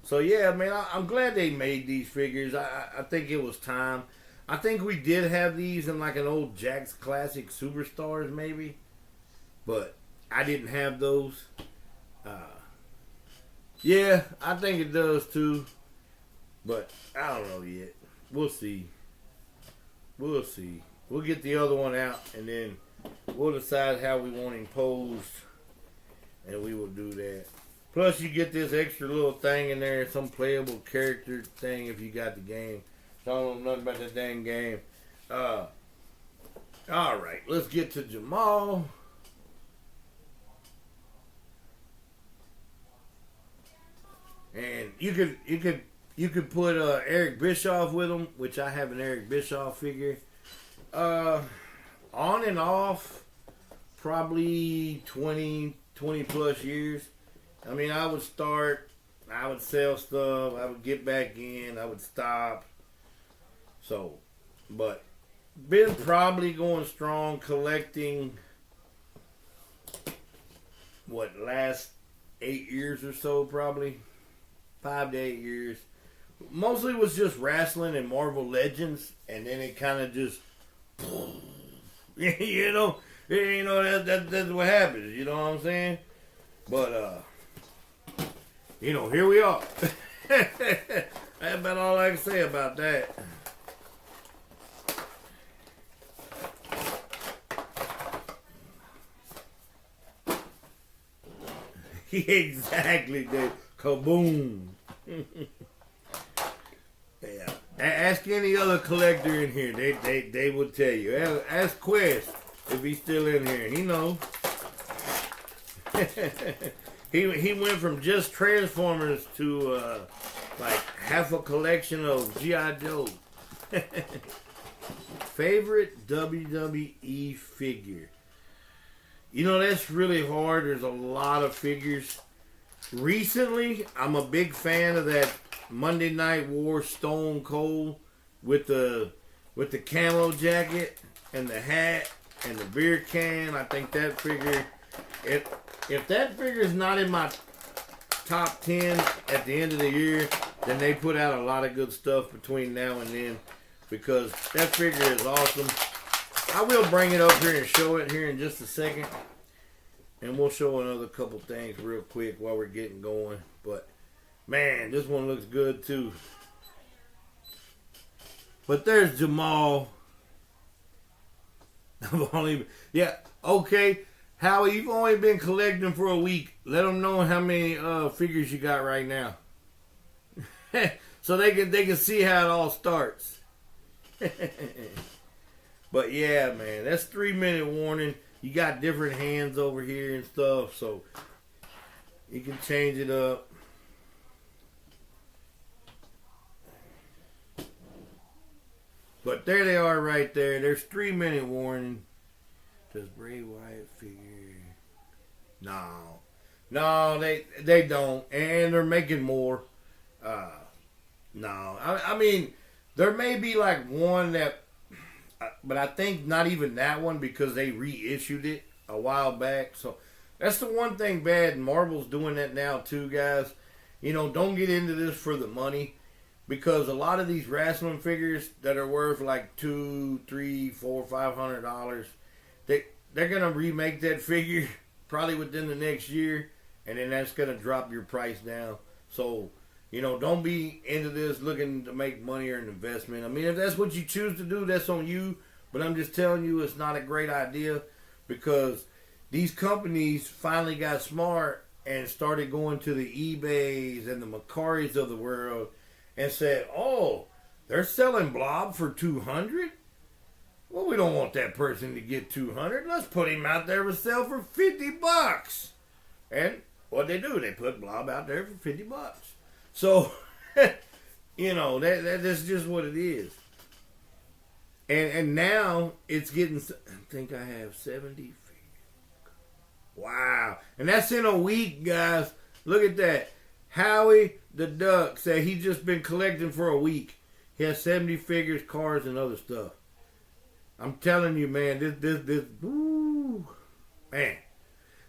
So yeah, man, I'm glad they made these figures. I think it was time. I think we did have these in like an old Jakks Classic Superstars maybe. But I didn't have those. Yeah, I think it does too. But I don't know yet. We'll see. We'll see. We'll get the other one out and then we'll decide how we want him posed. And we will do that. Plus, you get this extra little thing in there, some playable character thing if you got the game. So I don't know nothing about that dang game. Alright, let's get to Jamal. And you could put Eric Bischoff with him, which I have an Eric Bischoff figure. On and off, probably 20 plus years. I mean, I would start, I would sell stuff, I would get back in, I would stop. So, but been probably going strong collecting, last 8 years or so probably. 5 to 8 years. Mostly was just wrestling and Marvel Legends, and then it kind of just, that's what happens, you know what I'm saying? But, here we are. That's about all I can say about that. Exactly, Dave. Kaboom. Yeah. Ask any other collector in here. They will tell you. Ask Quest if he's still in here. He knows. He went from just Transformers to like half a collection of G.I. Joe. Favorite WWE figure? That's really hard. There's a lot of figures. Recently, I'm a big fan of that Monday Night War Stone Cold with the camo jacket and the hat and the beer can. I think that figure, if that figure is not in my top 10 at the end of the year, then they put out a lot of good stuff between now and then, because that figure is awesome. I will bring it up here and show it here in just a second. And we'll show another couple things real quick while we're getting going. But, man, this one looks good, too. But there's Jamal. Okay. Howie, you've only been collecting for a week. Let them know how many figures you got right now. So they can see how it all starts. But, yeah, man, that's 3-minute warning. You got different hands over here and stuff, so you can change it up. But there they are right there. There's 3-minute warning. Does Bray Wyatt figure? No, they don't, and they're making more. No, I mean, there may be like one that. But I think not even that one, because they reissued it a while back. So that's the one thing bad. And Marvel's doing that now too, guys. Don't get into this for the money, because a lot of these wrestling figures that are worth like $200, $300, $400, $500, they're gonna remake that figure probably within the next year, and then that's gonna drop your price down. So don't be into this looking to make money or an investment. I mean, if that's what you choose to do, that's on you. But I'm just telling you, it's not a great idea, because these companies finally got smart and started going to the eBays and the Macaris of the world and said, oh, they're selling Blob for $200? Well, we don't want that person to get 200. Let's put him out there for sale for $50. And what they do, they put Blob out there for $50. So, that's just what it is. And now it's getting, I think I have 70. Wow. And that's in a week, guys. Look at that. Howie the Duck said he's just been collecting for a week. He has 70 figures, cars, and other stuff. I'm telling you, man, this, woo, man.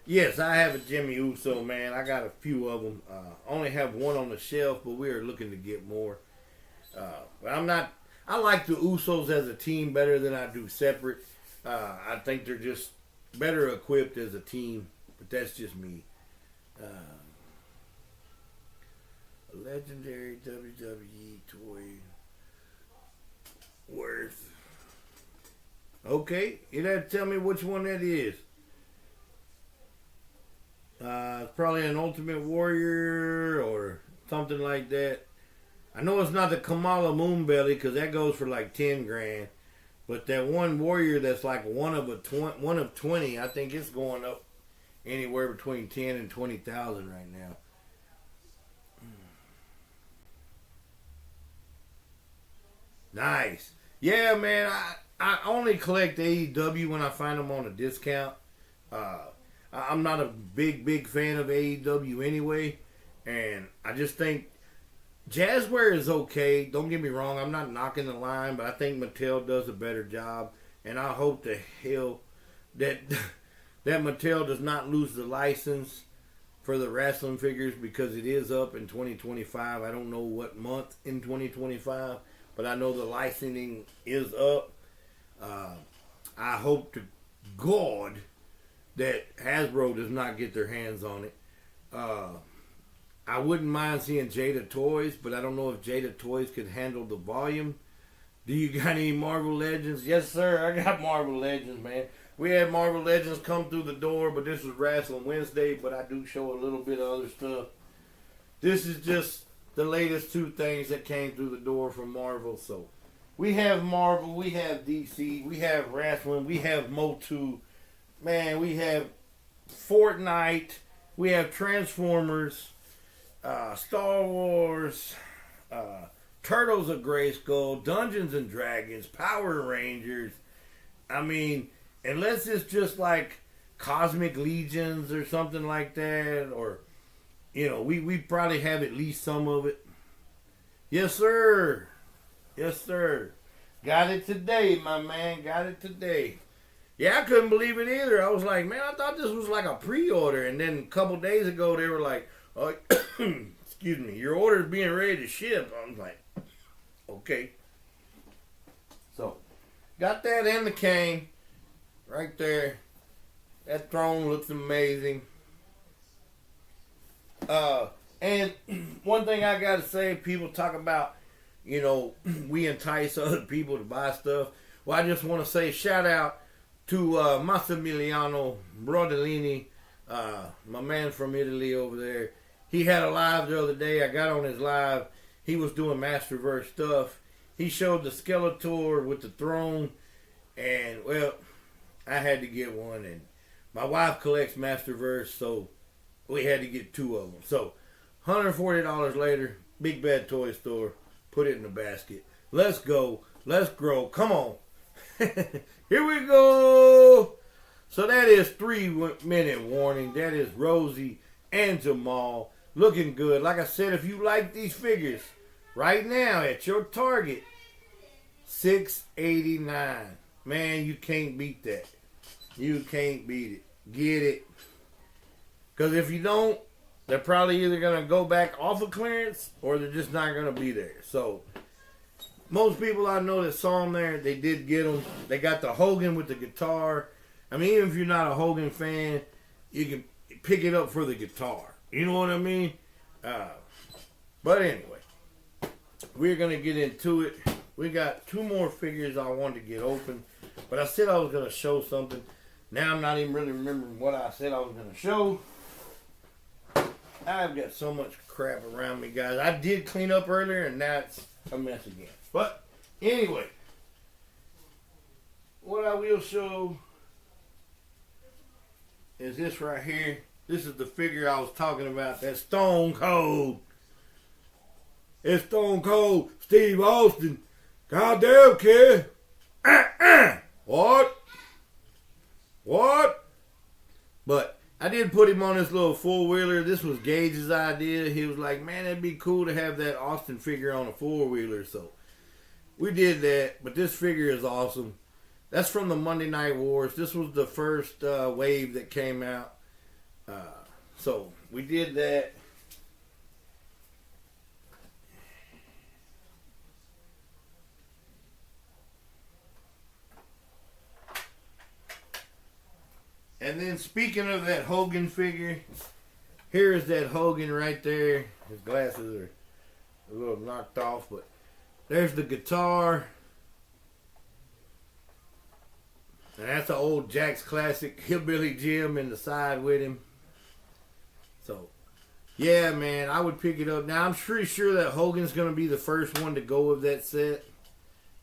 Yes, I have a Jimmy Uso, man. I got a few of them. Only have one on the shelf, but we are looking to get more. But I like the Usos as a team better than I do separate. I think they're just better equipped as a team, but that's just me. A legendary WWE toy worth. Okay, you have to tell me which one that is. It's probably an Ultimate Warrior or something like that. I know it's not the Kamala Moonbelly because that goes for like 10 grand. But that one Warrior that's like one of 20, I think it's going up anywhere between 10 and 20,000 right now. Nice. Yeah, man. I only collect AEW when I find them on a discount. I'm not a big fan of AEW anyway. And I just think Jazzware is okay. Don't get me wrong. I'm not knocking the line, but I think Mattel does a better job. And I hope the hell that Mattel does not lose the license for the wrestling figures because it is up in 2025. I don't know what month in 2025, but I know the licensing is up. I hope to God that Hasbro does not get their hands on it. I wouldn't mind seeing Jada Toys, but I don't know if Jada Toys could handle the volume. Do you got any Marvel Legends? Yes, sir. I got Marvel Legends, man. We had Marvel Legends come through the door, but this was Wrestling Wednesday, but I do show a little bit of other stuff. This is just the latest two things that came through the door from Marvel. So we have Marvel, we have DC, we have Wrestling, we have Motu. Man, we have Fortnite, we have Transformers, Star Wars, Turtles of Grayskull, Dungeons and Dragons, Power Rangers. I mean, unless it's just like Cosmic Legions or something like that, or, we probably have at least some of it. Yes, sir. Yes, sir. Got it today, my man. Got it today. Yeah, I couldn't believe it either. I was like, man, I thought this was like a pre-order. And then a couple days ago, they were like, oh, excuse me, your order's being ready to ship. I was like, okay. So, got that and the cane right there. That throne looks amazing. And one thing I got to say, people talk about, we entice other people to buy stuff. Well, I just want to say shout out to Massimiliano Brodellini, my man from Italy over there. He had a live the other day. I got on his live. He was doing Masterverse stuff. He showed the Skeletor with the throne. And, well, I had to get one. And my wife collects Masterverse, so we had to get two of them. So, $140 later, Big Bad Toy Store. Put it in the basket. Let's go. Let's grow. Come on. Here we go. So that is 3-minute warning. That is Rosie and Jamal looking good. Like I said, if you like these figures right now at your Target, $689. Man, you can't beat that. You can't beat it. Get it. Because if you don't, they're probably either going to go back off of clearance or they're just not going to be there. So most people I know that saw them there, they did get them. They got the Hogan with the guitar. I mean, even if you're not a Hogan fan, you can pick it up for the guitar. You know what I mean? But anyway, we're going to get into it. We got two more figures I wanted to get open. But I said I was going to show something. Now I'm not even really remembering what I said I was going to show. I've got so much crap around me, guys. I did clean up earlier, and now it's a mess again. But anyway, will show is this right here. This is the figure I was talking about. That's Stone Cold. It's Stone Cold Steve Austin. Goddamn, kid. What? What? But I did put him on this little four-wheeler. This was Gage's idea. He was like, man, it'd be cool to have that Austin figure on a four-wheeler. So we did that. But this figure is awesome. That's from the Monday Night Wars. This was the first wave that came out. So we did that. And then speaking of that Hogan figure, here is that Hogan right there. His glasses are a little knocked off, but there's the guitar. And that's an old Jack's classic, Hillbilly Jim in the side with him. So, yeah, man, I would pick it up. Now, I'm pretty sure that Hogan's going to be the first one to go with that set.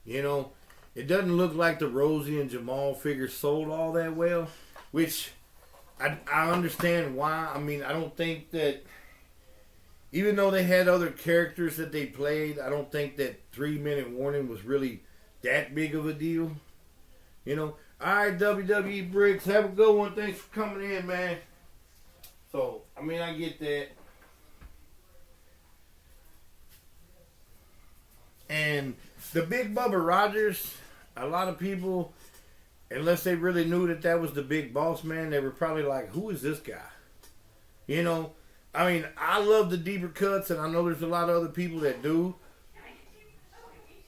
You know, it doesn't look like the Rosie and Jamal figures sold all that well. Which, I understand why. I mean, I don't think that, even though they had other characters that they played, I don't think that 3-minute warning was really that big of a deal. You know? Alright, WWE Bricks, have a good one. Thanks for coming in, man. So, I mean, I get that. And the Big Bubba Rogers, a lot of people, unless they really knew that that was the big boss man, they were probably like, who is this guy? You know, I mean, I love the deeper cuts, and I know there's a lot of other people that do.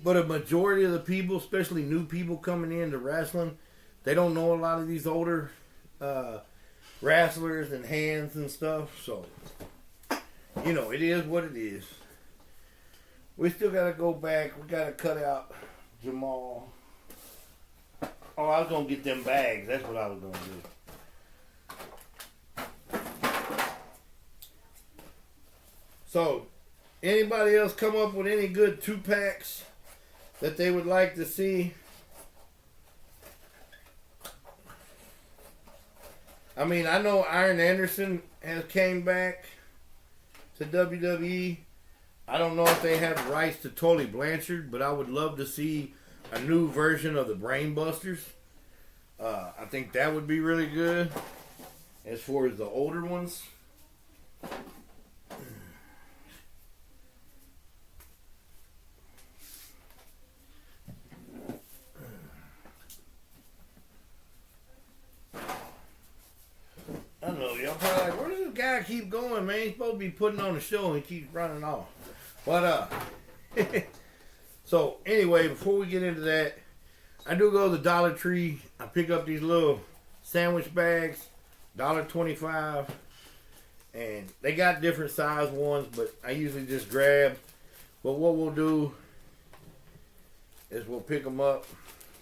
But a majority of the people, especially new people coming into wrestling, they don't know a lot of these older wrestlers and hands and stuff. So, you know, it is what it is. We still got to go back. We got to cut out Jamal. Oh, I was going to get them bags. That's what I was going to do. So, anybody else come up with any good 2-packs that they would like to see? I mean, I know Iron Anderson has came back to WWE. I don't know if they have rights to Tully Blanchard, but I would love to see a new version of the Brain Busters. I think that would be really good as far as the older ones. I don't know, y'all probably like, where does this guy keep going, man? He's supposed to be putting on a show and he keeps running off. But, so, anyway, before we get into that, I do go to the Dollar Tree. I pick up these little sandwich bags, $1.25. And they got different size ones, but I usually just grab. But what we'll do is we'll pick them up.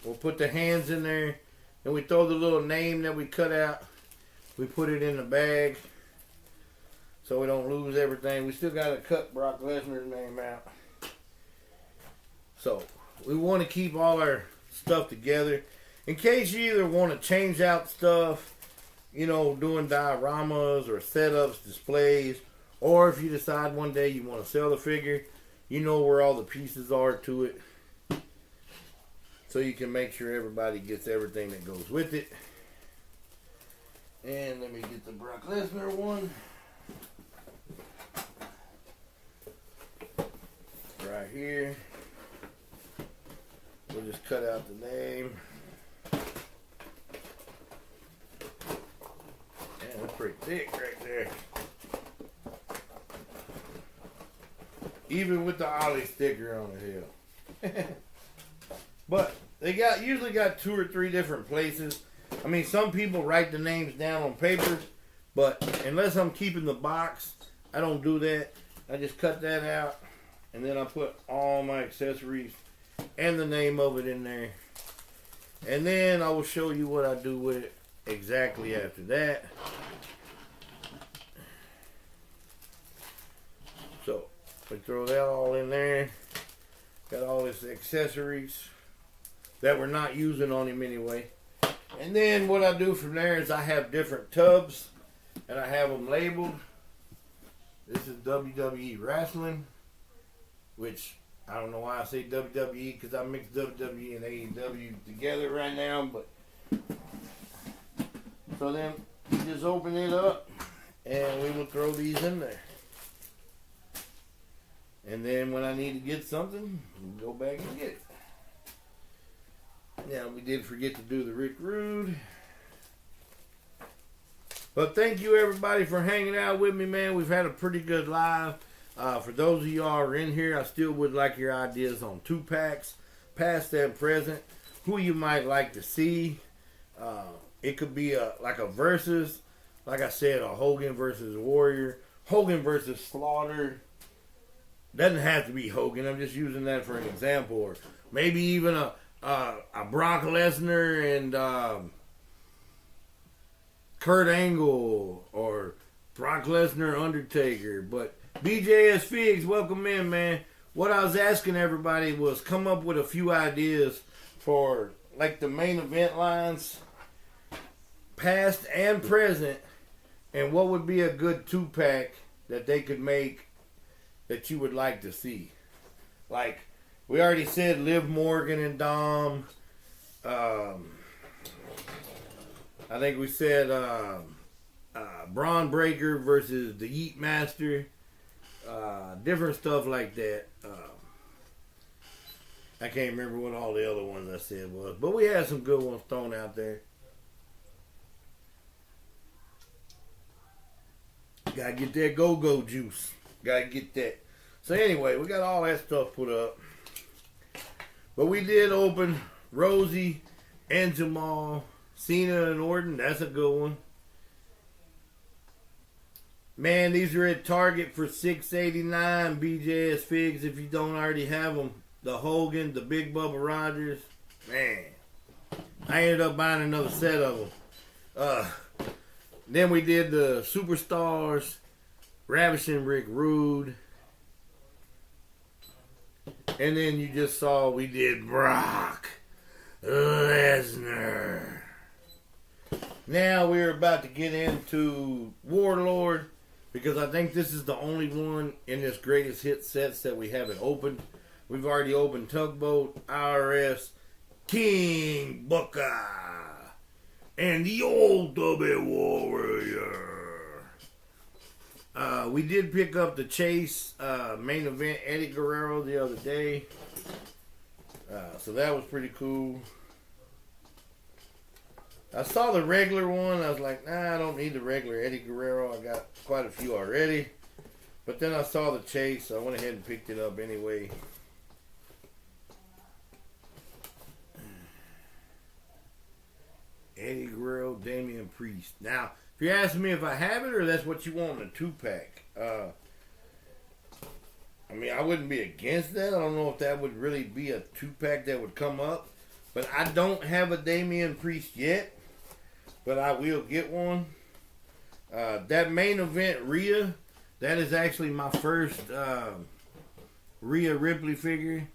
We'll put the hands in there. And we throw the little name that we cut out. We put it in the bag so we don't lose everything. We still got to cut Brock Lesnar's name out. So we want to keep all our stuff together. In case you either want to change out stuff, you know, doing dioramas or setups, displays, or if you decide one day you want to sell the figure, you know where all the pieces are to it. So you can make sure everybody gets everything that goes with it. And let me get the Brock Lesnar one. Right here. We'll just cut out the name. Man, that's pretty thick right there. Even with the Ollie sticker on the hill. But they usually got 2 or 3 different places. I mean, some people write the names down on paper, but unless I'm keeping the box, I don't do that. I just cut that out, and then I put all my accessories and the name of it in there. And then I will show you what I do with it exactly after that. So, we throw that all in there. Got all this accessories. that we're not using on him anyway. And then what I do from there is I have different tubs, and I have them labeled. This is WWE Wrestling, which I don't know why I say WWE, because I mix WWE and AEW together right now. But so then you just open it up, and we will throw these in there. And then when I need to get something, we go back and get it. Now, we did forget to do the Rick Rude. But thank you, everybody, for hanging out with me, man. We've had a pretty good live. For those of y'all who are in here, I still would like your ideas on 2-packs, past and present, who you might like to see. It could be like a versus. Like I said, a Hogan versus Warrior. Hogan versus Slaughter. Doesn't have to be Hogan. I'm just using that for an example. Or maybe even a Brock Lesnar and Kurt Angle, or Brock Lesnar Undertaker. But BJS Figs, welcome in, man. What I was asking everybody was come up with a few ideas for like the main event lines, past and present, and what would be a good 2-pack that they could make that you would like to see. Like, we already said Liv Morgan and Dom. I think we said Braun Breaker versus the Yeet Master. Different stuff like that. I can't remember what all the other ones I said was. But we had some good ones thrown out there. Gotta get that go-go juice. Gotta get that. So anyway, we got all that stuff put up. But we did open Rosie and Jamal, Cena and Orton. That's a good one. Man, these are at Target for $6.89. BJS Figs, if you don't already have them. The Hogan, the Big Bubba Rogers. Man, I ended up buying another set of them. Then we did the Superstars, Ravishing Rick Rude. And then you just saw we did Brock Lesnar. Now we're about to get into Warlord, because I think this is the only one in this greatest hit sets that we haven't opened. We've already opened Tugboat, IRS, King Booker, and the Ultimate Warrior. We did pick up the Chase main event Eddie Guerrero the other day. So that was pretty cool. I saw the regular one. I was like, nah, I don't need the regular Eddie Guerrero. I got quite a few already. But then I saw the Chase, so I went ahead and picked it up anyway. Eddie Guerrero, Damian Priest. Now, if you're asking me if I have it or that's what you want in a 2-pack, I mean, I wouldn't be against that. I don't know if that would really be a 2-pack that would come up. But I don't have a Damian Priest yet. But I will get one. That main event, Rhea, that is actually my first Rhea Ripley figure.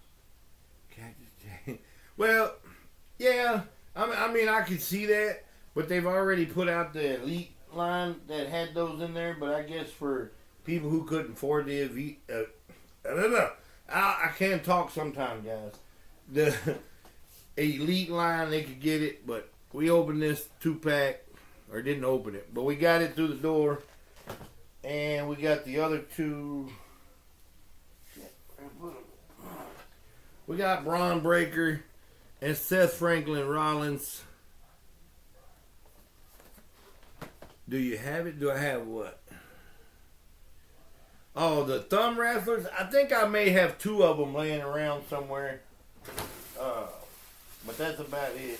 Well, yeah. I mean, I could see that. But they've already put out the Elite line that had those in there. But I guess for people who couldn't afford the I can't talk sometimes, guys. The Elite line, they could get it, but we opened this 2-pack, or didn't open it, but we got it through the door, and we got the other two. We got Braun Breaker and Seth Franklin Rollins. Do you have it? Do I have what? Oh, the thumb wrestlers. I think I may have 2 of them laying around somewhere. But that's about it.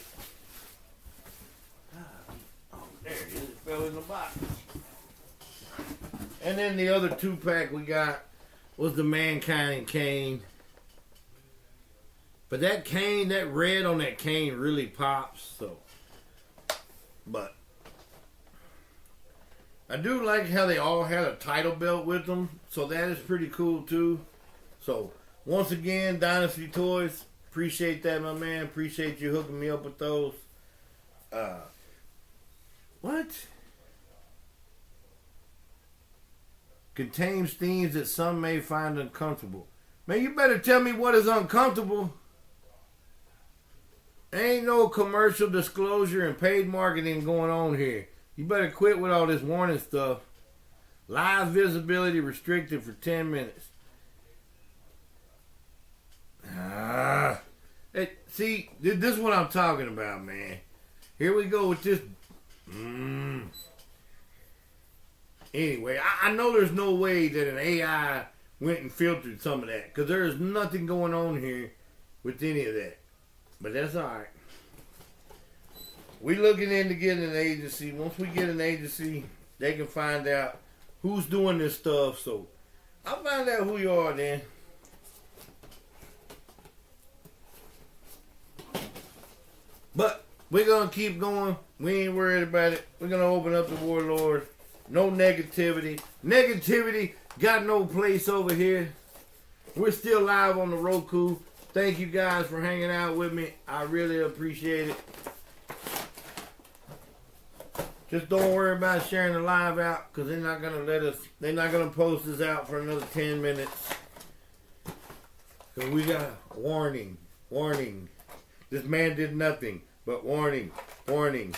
Oh, there it is. It fell in the box. And then the other 2-pack we got was the Mankind and Kane. But that Kane, that red on that Kane really pops. So, but I do like how they all had a title belt with them. So that is pretty cool too. So once again, Dynasty Toys, Appreciate that, my man. Appreciate you hooking me up with those. What? Contains themes that some may find uncomfortable. Man, you better tell me what is uncomfortable. Ain't no commercial disclosure and paid marketing going on here. You better quit with all this warning stuff. Live visibility restricted for 10 minutes. Hey, see, this is what I'm talking about, man. Here we go with this. Anyway, I know there's no way that an AI went and filtered some of that, because there is nothing going on here with any of that. But that's all right. We looking into getting an agency. Once we get an agency, they can find out who's doing this stuff. So I'll find out who you are then. But we're going to keep going. We ain't worried about it. We're going to open up the Warlord. No negativity. Negativity got no place over here. We're still live on the Roku. Thank you guys for hanging out with me. I really appreciate it. Just don't worry about sharing the live out, because they're not going to let us, they're not going to post this out for another 10 minutes. Because we got warning, warning. This man did nothing, but warning, warning.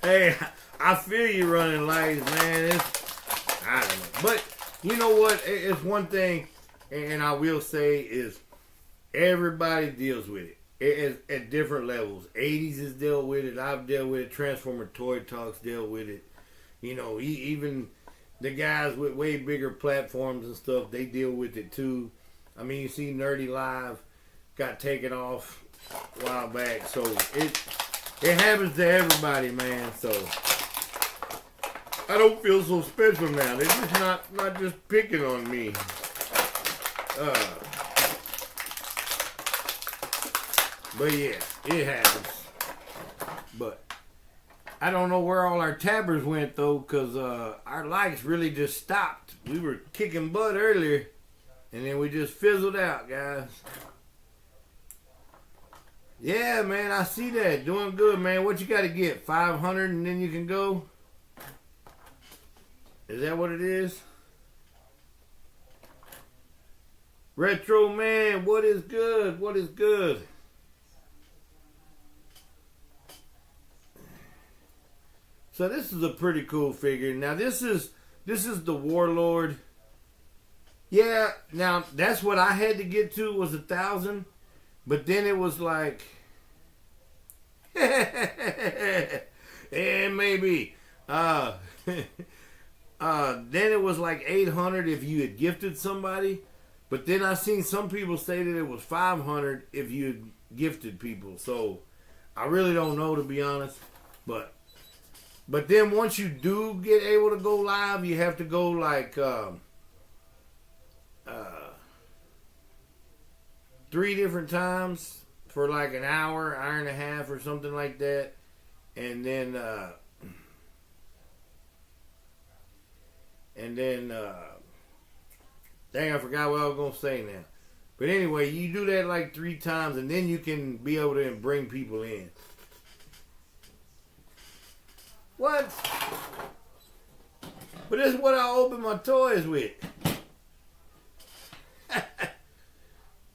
Hey, I feel you running lights, man. I don't know. But you know what? It's one thing, and I will say, is everybody deals with it. It's at different levels. 80s has dealt with it. I've dealt with it. Transformer Toy Talks dealt with it. You know, even the guys with way bigger platforms and stuff, they deal with it too. I mean, you see Nerdy Live got taken off a while back. So it happens to everybody, man. So I don't feel so special now. They're just not just picking on me. But yeah, it happens. But I don't know where all our tabbers went though, because our likes really just stopped. We were kicking butt earlier, and then we just fizzled out, guys. Yeah, man, I see that. Doing good, man. What you got to get? 500 and then you can go? Is that what it is? Retro man, what is good? What is good? So this is a pretty cool figure. Now this is the Warlord. Yeah, now that's what I had to get to was 1,000. But then it was like, yeah, maybe. Then it was like 800 if you had gifted somebody. But then I seen some people say that it was 500 if you had gifted people. So I really don't know, to be honest. But then once you do get able to go live, you have to go like 3 different times for like an hour and a half or something like that. And then dang, I forgot what I was going to say now. But anyway, you do that like 3 times, and then you can be able to bring people in. What? But this is what I open my toys with.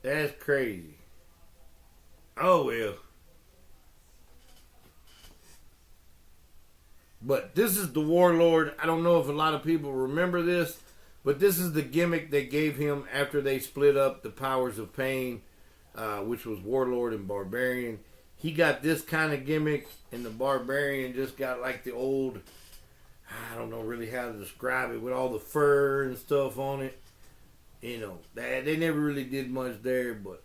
That's crazy. Oh, well. But this is the Warlord. I don't know if a lot of people remember this, but this is the gimmick they gave him after they split up the Powers of Pain, which was Warlord and Barbarian. He got this kind of gimmick, and the Barbarian just got like the old, I don't know really how to describe it, with all the fur and stuff on it. You know, they never really did much there, but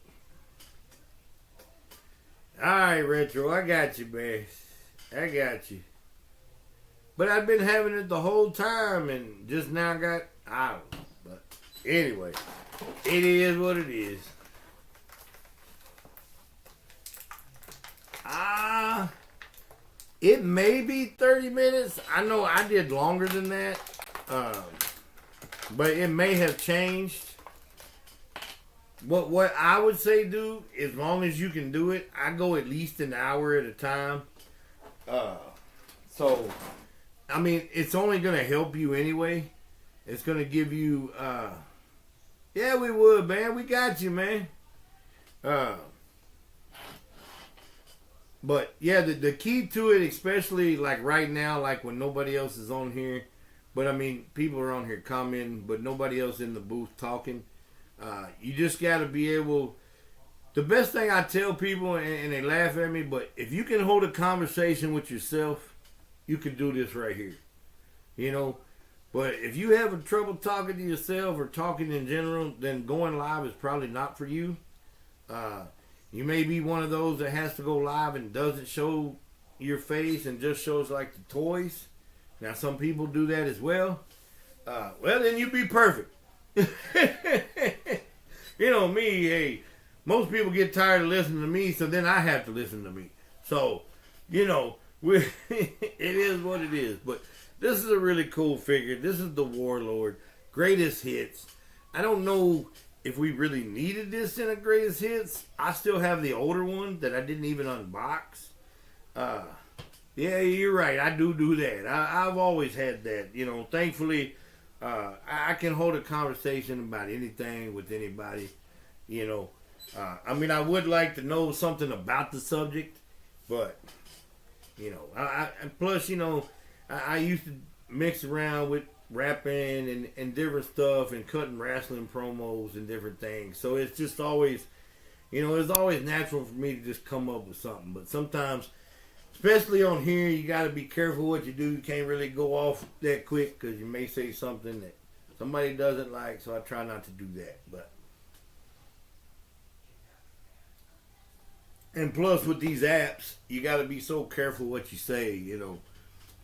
alright, Retro, I got you, man. I got you. But I've been having it the whole time and just now got out. But anyway, it is what it is. It may be 30 minutes. I know I did longer than that. But it may have changed. What I would say do, as long as you can do it, I go at least an hour at a time. So, I mean, it's only going to help you anyway. It's going to give you, yeah, we would, man. We got you, man. But, yeah, the key to it, especially like right now, like when nobody else is on here, but I mean, people are on here commenting, but nobody else in the booth talking. You just got to be able. The best thing I tell people, and they laugh at me, but if you can hold a conversation with yourself, you can do this right here. You know, but if you have trouble talking to yourself or talking in general, then going live is probably not for you. You may be one of those that has to go live and doesn't show your face and just shows like the toys. Now, some people do that as well. Well, then you'd be perfect. You know me, hey, most people get tired of listening to me, so then I have to listen to me. So, you know, it is what it is. But this is a really cool figure. This is the Warlord. Greatest hits. I don't know if we really needed this in a greatest hits. I still have the older one that I didn't even unbox. Yeah, you're right. I do that. I've always had that. You know, thankfully, I can hold a conversation about anything with anybody. You know, I mean, I would like to know something about the subject, but you know, plus, you know, I used to mix around with rapping and different stuff and cutting wrestling promos and different things. So it's just always, you know, it's always natural for me to just come up with something. But sometimes, especially on here, you got to be careful what you do. You can't really go off that quick because you may say something that somebody doesn't like. So I try not to do that. But and plus with these apps, you got to be so careful what you say. You know,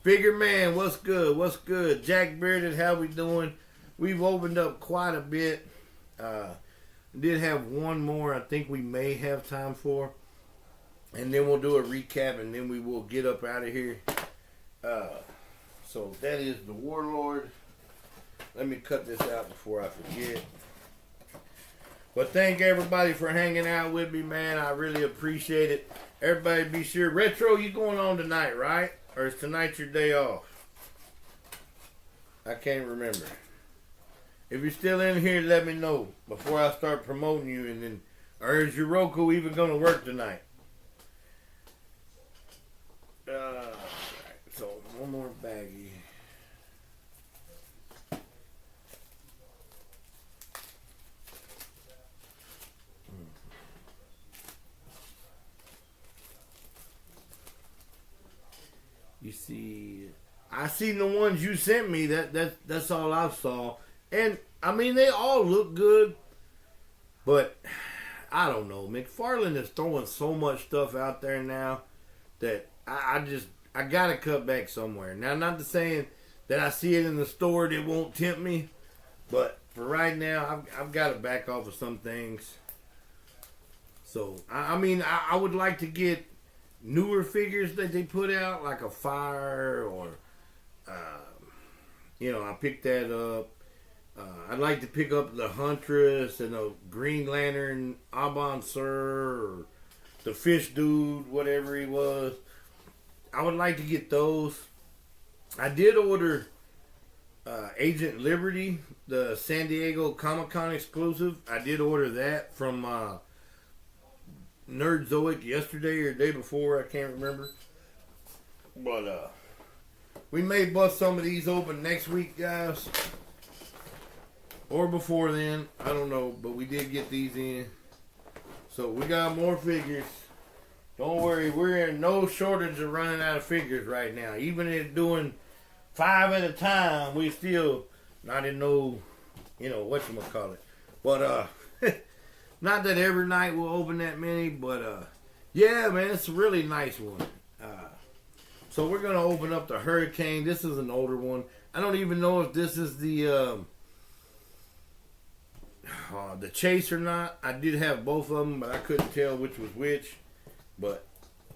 Figure Man, what's good? What's good? Jack Bearded, how we doing? We've opened up quite a bit. Did have one more I think we may have time for. And then we'll do a recap, and then we will get up out of here. So that is the Warlord. Let me cut this out before I forget. But thank everybody for hanging out with me, man. I really appreciate it. Everybody be sure. Retro, you going on tonight, right? Or is tonight your day off? I can't remember. If you're still in here, let me know before I start promoting you. And then, or is your Roku even going to work tonight? So one more baggie. You see, I seen the ones you sent me. That's all I saw, and I mean they all look good, but I don't know. McFarlane is throwing so much stuff out there now that I gotta cut back somewhere. Now, not to saying that I see it in the store that won't tempt me, but for right now, I've got to back off of some things. So I mean, I would like to get newer figures that they put out, like a Fire or, you know, I picked that up. I'd like to pick up the Huntress and the Green Lantern Avansur or the Fish Dude, whatever he was. I would like to get those. I did order Agent Liberty, the San Diego Comic-Con exclusive. I did order that from Nerdzoic yesterday or the day before. I can't remember. But we may bust some of these open next week, guys. Or before then. I don't know. But we did get these in. So we got more figures. Don't worry, we're in no shortage of running out of figures right now. Even if doing 5 at a time, we still not in no, you know, whatchamacallit. But, not that every night we'll open that many, but, yeah, man, it's a really nice one. So we're going to open up the Hurricane. This is an older one. I don't even know if this is the Chase or not. I did have both of them, but I couldn't tell which was which. But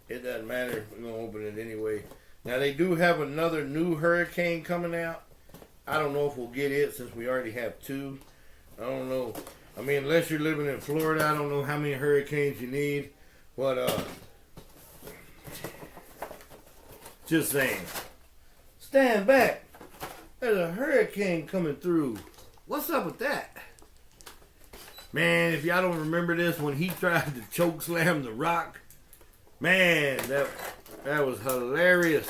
It doesn't matter. We're going to open it anyway. Now, they do have another new hurricane coming out. I don't know if we'll get it since we already have two. I don't know. I mean, unless you're living in Florida, I don't know how many hurricanes you need. But, just saying. Stand back. There's a hurricane coming through. What's up with that? Man, if y'all don't remember this, when he tried to choke slam the Rock, man, that was hilarious.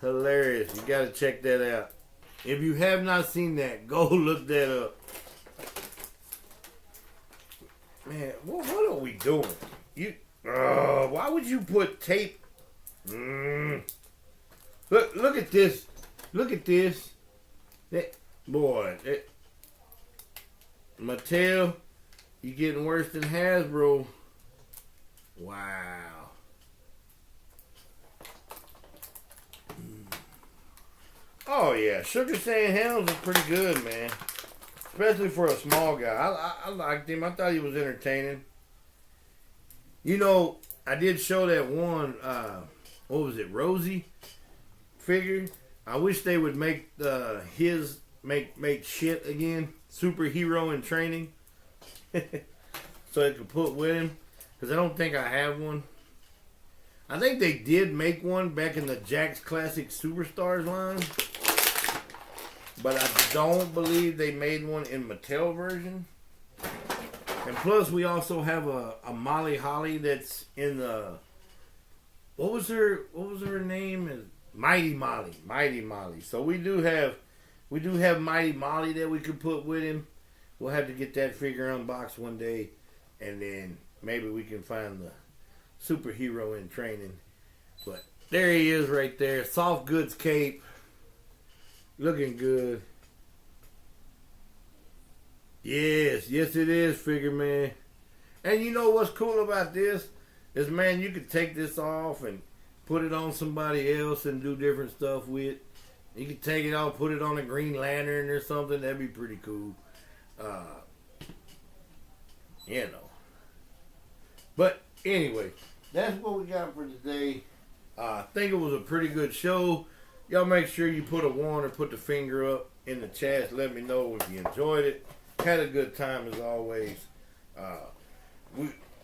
Hilarious. You gotta check that out. If you have not seen that, go look that up. Man, what are we doing? Why would you put tape? Look at this. Look at this. Mattel, you getting worse than Hasbro. Wow. Oh yeah, Sugar Sand Helms is pretty good, man. Especially for a small guy. I liked him. I thought he was entertaining. You know, I did show that one, what was it, Rosie figure. I wish they would make make shit again. Superhero in training. So I could put with him. Because I don't think I have one. I think they did make one back in the Jakks Classic Superstars line. But I don't believe they made one in Mattel version. And plus we also have a Molly Holly that's in the... What was her name? Mighty Molly. Mighty Molly. So we do have Mighty Molly that we could put with him. We'll have to get that figure unboxed one day. And then maybe we can find the superhero in training. But there he is right there. Soft goods cape. Looking good. Yes it is, figure man. And you know what's cool about this? Is, man, you could take this off and put it on somebody else and do different stuff with. You could take it off, put it on a Green Lantern or something. That'd be pretty cool. You know. But anyway, that's what we got for today. I think it was a pretty good show. Y'all make sure you put a 1 or put the finger up in the chat. Let me know if you enjoyed it. Had a good time as always.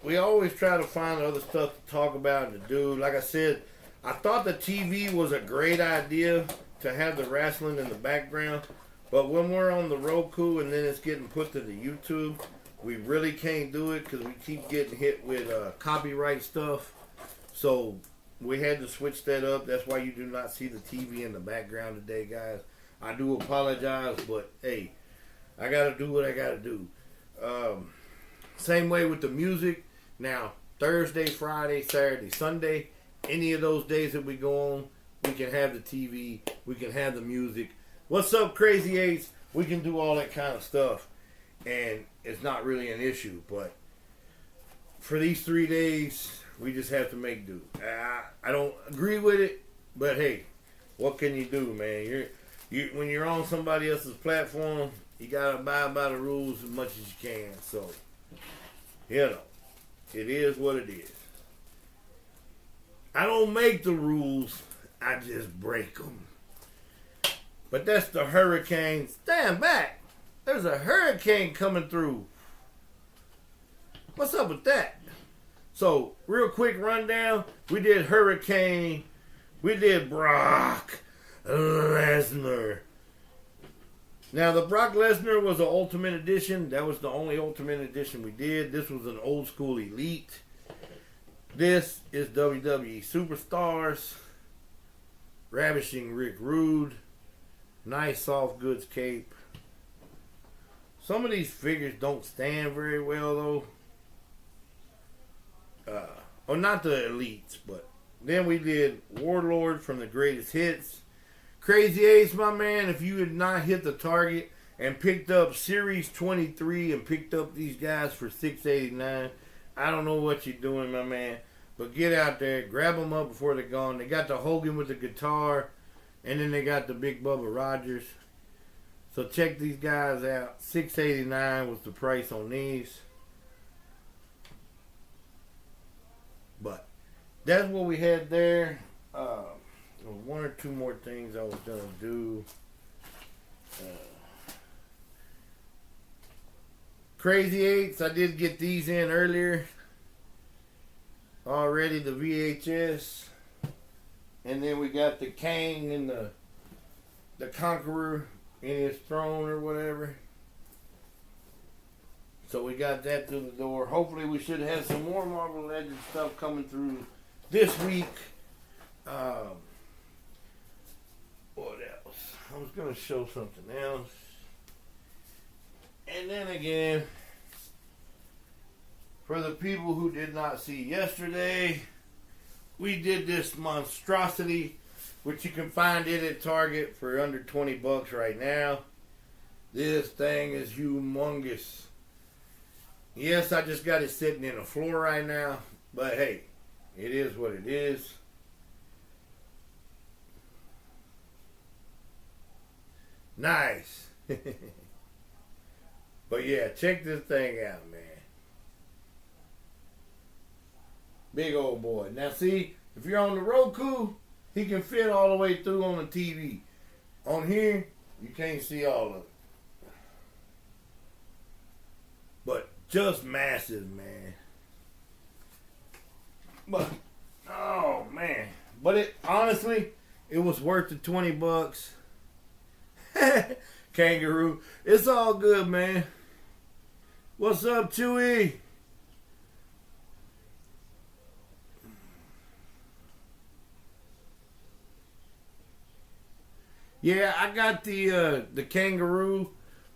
We always try to find other stuff to talk about and to do. Like I said, I thought the TV was a great idea to have the wrestling in the background. But when we're on the Roku and then it's getting put to the YouTube, we really can't do it because we keep getting hit with copyright stuff. So we had to switch that up. That's why you do not see the TV in the background today, guys. I do apologize, but hey, I got to do what I got to do. Same way with the music. Now, Thursday, Friday, Saturday, Sunday, any of those days that we go on, we can have the TV, we can have the music. What's up, Crazy Eights? We can do all that kind of stuff. And it's not really an issue. But for these 3 days, we just have to make do. I don't agree with it, but hey, what can you do, man? When you're on somebody else's platform, you gotta abide by the rules as much as you can. So, you know, it is what it is. I don't make the rules, I just break them. But that's the hurricane. Stand back. There's a hurricane coming through. What's up with that? So, real quick rundown. We did Hurricane. We did Brock Lesnar. Now, the Brock Lesnar was an Ultimate Edition. That was the only Ultimate Edition we did. This was an old school Elite. This is WWE Superstars. Ravishing Rick Rude. Nice soft goods cape. Some of these figures don't stand very well, though. Not the Elites, but then we did Warlord from the Greatest Hits. Crazy Ace, my man, if you had not hit the target and picked up Series 23 and picked up these guys for $6.89, I don't know what you're doing, my man. But get out there, grab them up before they're gone. They got the Hogan with the guitar, and then they got the Big Bubba Rogers. So check these guys out. $6.89 was the price on these. But that's what we had there. One or two more things I was gonna do. Crazy Eights, I did get these in earlier. Already the VHS. And then we got the King and the Conqueror in his throne or whatever. So we got that through the door. Hopefully we should have some more Marvel Legends stuff coming through this week. What else? I was going to show something else. And then again, for the people who did not see yesterday, we did this monstrosity, which you can find it at Target for under $20 right now. This thing is humongous. Yes, I just got it sitting in the floor right now, but hey, it is what it is. Nice. But yeah, check this thing out, man. Big old boy. Now see, if you're on the Roku, he can fit all the way through on the TV. On here, you can't see all of it. But just massive, man. But, oh man. But it, honestly, it was worth the $20. Kangaroo. It's all good, man. What's up, Chewy? Yeah, I got the Kangaroo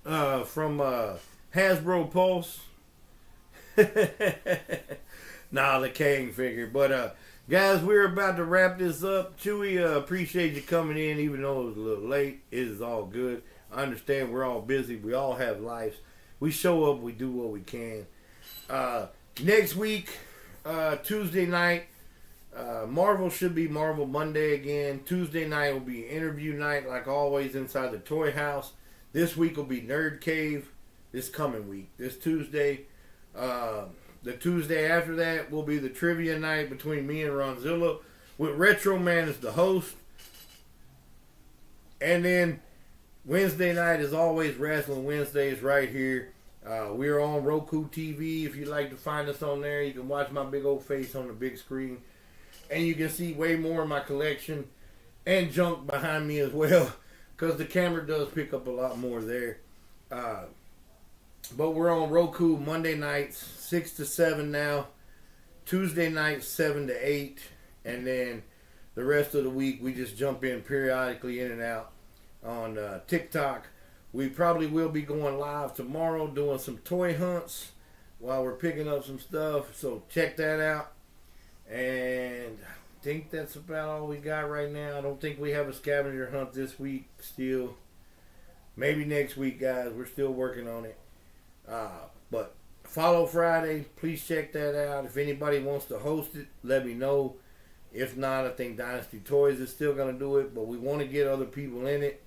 from Hasbro Pulse. Nah, the Kang figure. But guys, we're about to wrap this up. Chewy, appreciate you coming in, even though it was a little late. It is all good. I understand we're all busy. We all have lives. We show up. We do what we can. Next week, Tuesday night, Marvel should be Marvel Monday again. Tuesday night will be interview night, like always, inside the Toy House. This week will be Nerd Cave. This coming week, this Tuesday. The Tuesday after that will be the trivia night between me and Ronzilla, with Retro Man as the host. And then Wednesday night is always Wrestling Wednesdays right here. We're on Roku TV. If you'd like to find us on there, you can watch my big old face on the big screen. And you can see way more of my collection and junk behind me as well, because the camera does pick up a lot more there. But we're on Roku Monday nights, 6 to 7 now. Tuesday nights, 7 to 8. And then the rest of the week, we just jump in periodically in and out on TikTok. We probably will be going live tomorrow doing some toy hunts while we're picking up some stuff. So check that out. And I think that's about all we got right now. I don't think we have a scavenger hunt this week still. Maybe next week, guys. We're still working on it. But Follow Friday, please check that out. If anybody wants to host it, let me know. If not, I think Dynasty Toys is still going to do it, but we want to get other people in it.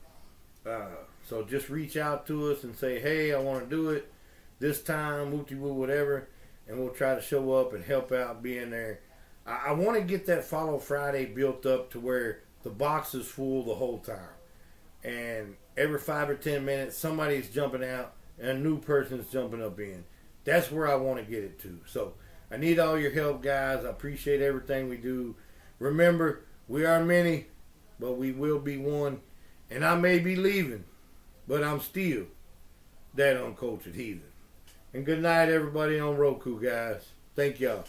So just reach out to us and say, hey, I want to do it this time, whoop-de-woo, whatever, and we'll try to show up and help out being there. I want to get that Follow Friday built up to where the box is full the whole time. And every 5 or 10 minutes, somebody's jumping out and a new person's jumping up in. That's where I want to get it to. So I need all your help, guys. I appreciate everything we do. Remember, we are many, but we will be one. And I may be leaving, but I'm still that uncultured heathen. And good night, everybody on Roku, guys. Thank y'all.